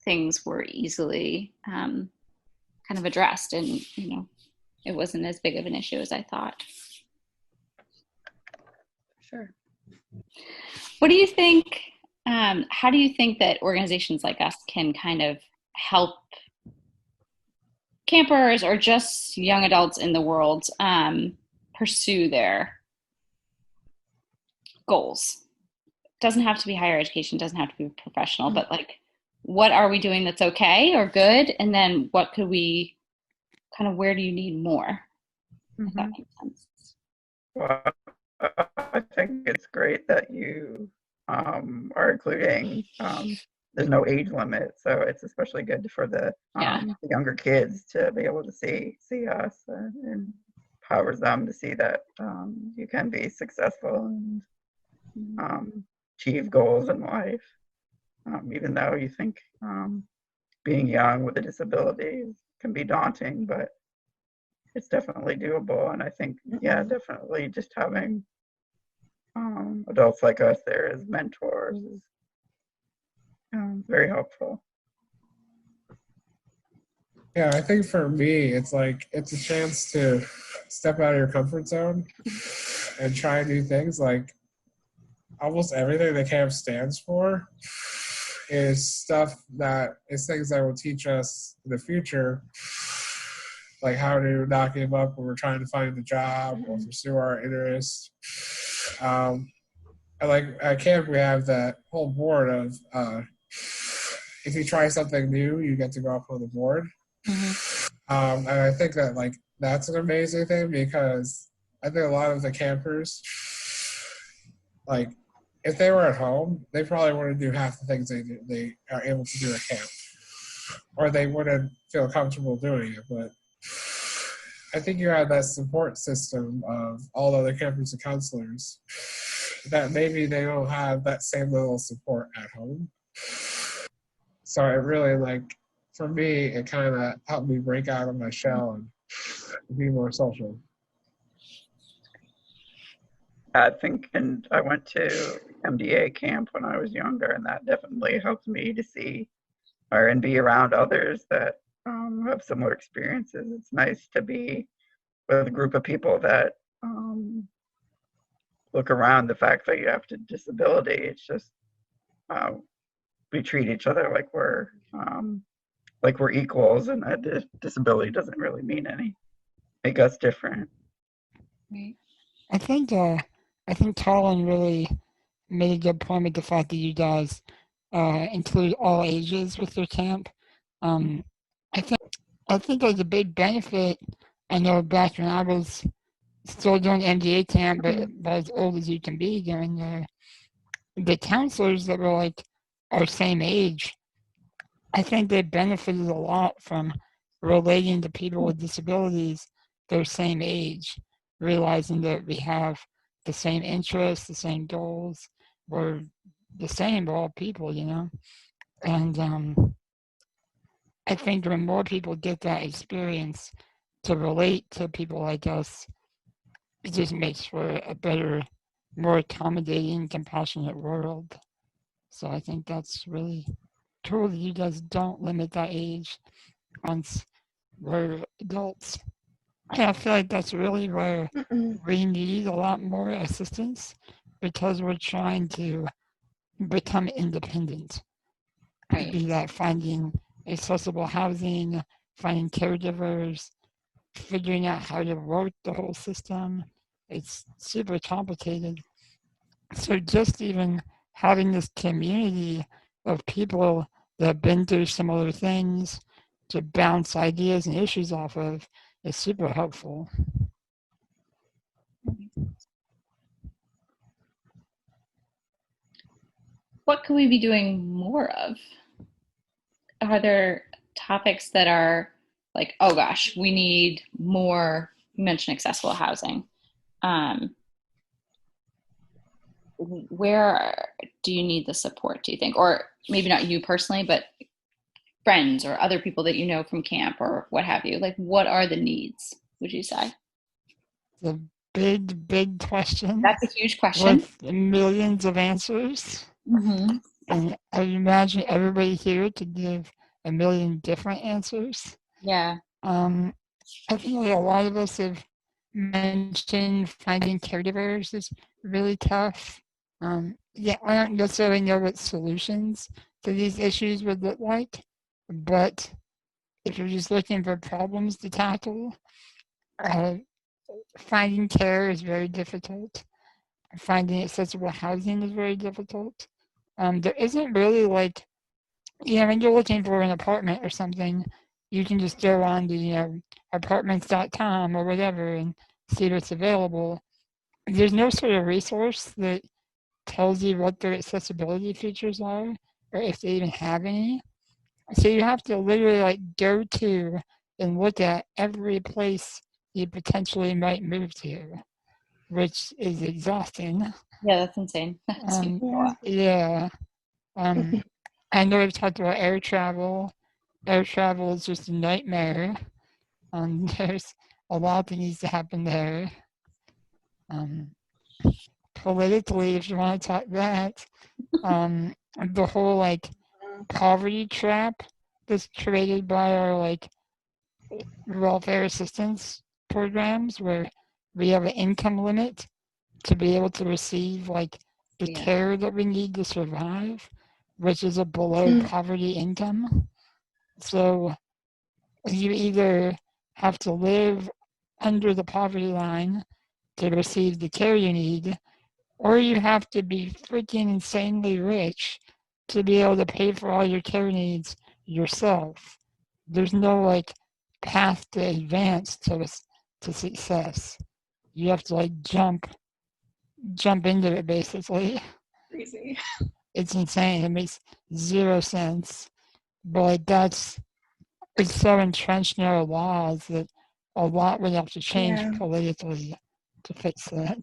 things were easily kind of addressed, and it wasn't as big of an issue as I thought. Sure. What do you think? How do you think that organizations like us can kind of help campers or just young adults in the world pursue their goals? Doesn't have to be higher education, doesn't have to be professional, but like, what are we doing that's okay or good? And then what could we where do you need more? If that makes sense. Well, I think it's great that you are including there's no age limit, so it's especially good for the younger kids to be able to see us, and empowers them to see that you can be successful and achieve goals in life, even though you think being young with a disability can be daunting, but it's definitely doable. And I think, definitely just having adults like us there as mentors is very helpful. Yeah, I think for me, it's a chance to step out of your comfort zone and try new things. Like almost everything the camp stands for is things that will teach us in the future, like how to not give up when we're trying to find a job or pursue our interests. And like at camp, we have that whole board of if you try something new, you get to go up on the board. And I think that that's an amazing thing, because I think a lot of the campers, if they were at home, they probably wouldn't do half the things they are able to do at camp, or they wouldn't feel comfortable doing it. But I think you have that support system of all the other campers and counselors that maybe they don't have that same level of support at home. So it really, for me, it kind of helped me break out of my shell and be more social. I think, and I went to MDA camp when I was younger, and that definitely helped me to see and be around others that have similar experiences. It's nice to be with a group of people that look around the fact that you have a disability. It's just we treat each other like we're equals, and that disability doesn't really mean make us different. Right. I think Colin really made a good point with the fact that you guys include all ages with your camp. I think there's a big benefit. I know back when I was still doing MDA camp, but as old as you can be during the counselors that were like our same age, I think they benefited a lot from relating to people with disabilities their same age, realizing that we have the same interests, the same goals, we're the same, we're all people, you know? And I think when more people get that experience to relate to people like us, it just makes for a better, more accommodating, compassionate world. So I think that's really cool that you guys don't limit that age once we're adults. And I feel like that's really where we need a lot more assistance because we're trying to become independent. Right. Be that finding accessible housing, finding caregivers, figuring out how to work the whole system. It's super complicated. So just even having this community of people that have been through similar things to bounce ideas and issues off of is super helpful. What could we be doing more of? Are there topics that are like, oh gosh, we need more? You mentioned accessible housing. Where do you need the support, do you think? Or maybe not you personally, but friends or other people that you know from camp or what have you? Like, what are the needs, would you say? The big question. That's a huge question. With millions of answers. Mm-hmm. And I imagine everybody here could give a million different answers. Yeah. I think a lot of us have mentioned finding caregivers is really tough. Yeah, I don't necessarily know what solutions to these issues would look like, but if you're just looking for problems to tackle, finding care is very difficult. Finding accessible housing is very difficult. There isn't really like, when you're looking for an apartment or something, you can just go on to, apartments.com or whatever and see what's available. There's no sort of resource that tells you what their accessibility features are or if they even have any. So you have to literally like go to and look at every place you potentially might move to, which is exhausting. Yeah, that's insane. That's a lot. Yeah. I know we've talked about air travel. Air travel is just a nightmare. There's a lot that needs to happen there. Politically, if you want to talk that, the whole like poverty trap that's created by our like welfare assistance programs where we have an income limit to be able to receive like the care that we need to survive, which is a below poverty income. So you either have to live under the poverty line to receive the care you need, or you have to be freaking insanely rich to be able to pay for all your care needs yourself. There's no like path to advance to success. You have to like jump into it basically. Crazy. It's insane. It makes zero sense. But like it's so entrenched in our laws that a lot would have to change politically to fix that.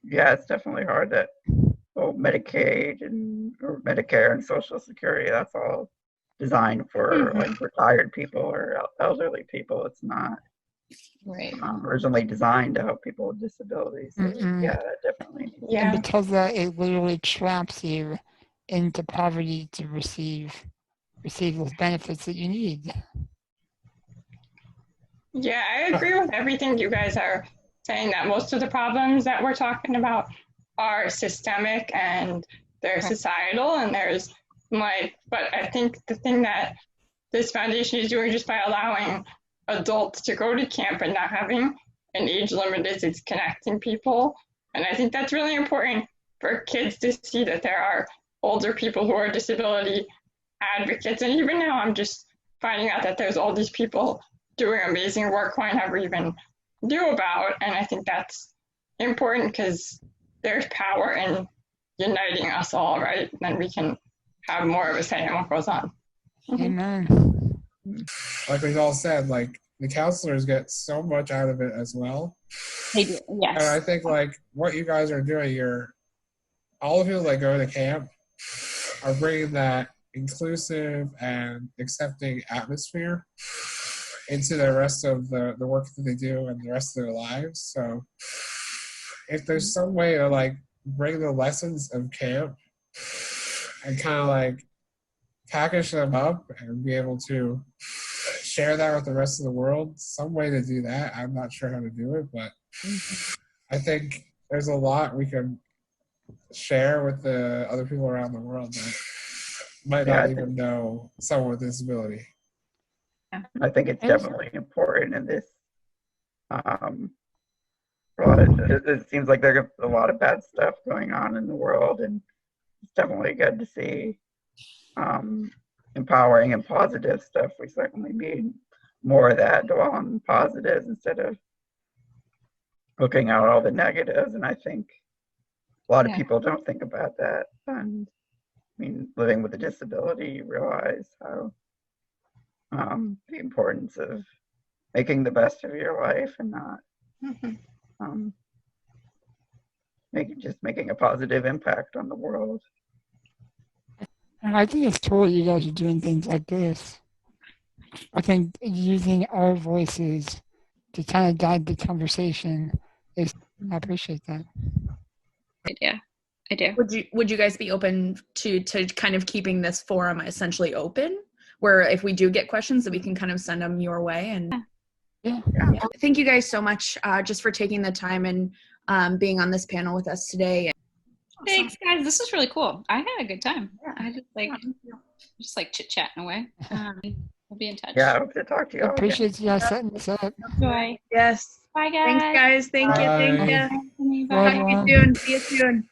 Yeah, it's definitely hard that Medicaid or Medicare and Social Security, that's all designed for like retired people or elderly people. It's not Right. originally designed to help people with disabilities. So, yeah, that definitely. And because of that, it literally traps you into poverty to receive those benefits that you need. Yeah, I agree with everything you guys are saying, that most of the problems that we're talking about are systemic and they're societal, and there's but I think the thing that this foundation is doing just by allowing adults to go to camp and not having an age limit is it's connecting people. And I think that's really important for kids to see that there are older people who are disability advocates. And even now, I'm just finding out that there's all these people doing amazing work who I never even knew about. And I think that's important because there's power in uniting us all, right? And then we can have more of a say in what goes on. Amen. Like we've all said, like the counselors get so much out of it as well. They do, yes. And I think like what you guys are doing, all of you that go to camp are bringing that inclusive and accepting atmosphere into the rest of the work that they do and the rest of their lives. So if there's some way to like bring the lessons of camp and kind of like package them up and be able to share that with the rest of the world, some way to do that. I'm not sure how to do it, but I think there's a lot we can share with the other people around the world that might not even know someone with disability. I think it's definitely important in this. It seems like there's a lot of bad stuff going on in the world, and it's definitely good to see empowering and positive stuff. We certainly need more of that, dwell on positives instead of looking at all the negatives. And I think a lot of people don't think about that. And I mean, living with a disability, you realize how the importance of making the best of your life and not making a positive impact on the world. And I think it's cool you guys are doing things like this. I think using our voices to kind of guide the conversation is, I appreciate that. I do. Would you guys be open to kind of keeping this forum essentially open, where if we do get questions that we can kind of send them your way? And yeah. Thank you guys so much just for taking the time and being on this panel with us today. Thanks, guys. This is really cool. I had a good time. I just like chit chatting away. We'll be in touch. Yeah, I hope to talk to you. I appreciate you guys setting this up. Bye. Yes. Bye, guys. Thanks, guys. Thank you. Thank you. Bye. Talk to you soon. See you soon.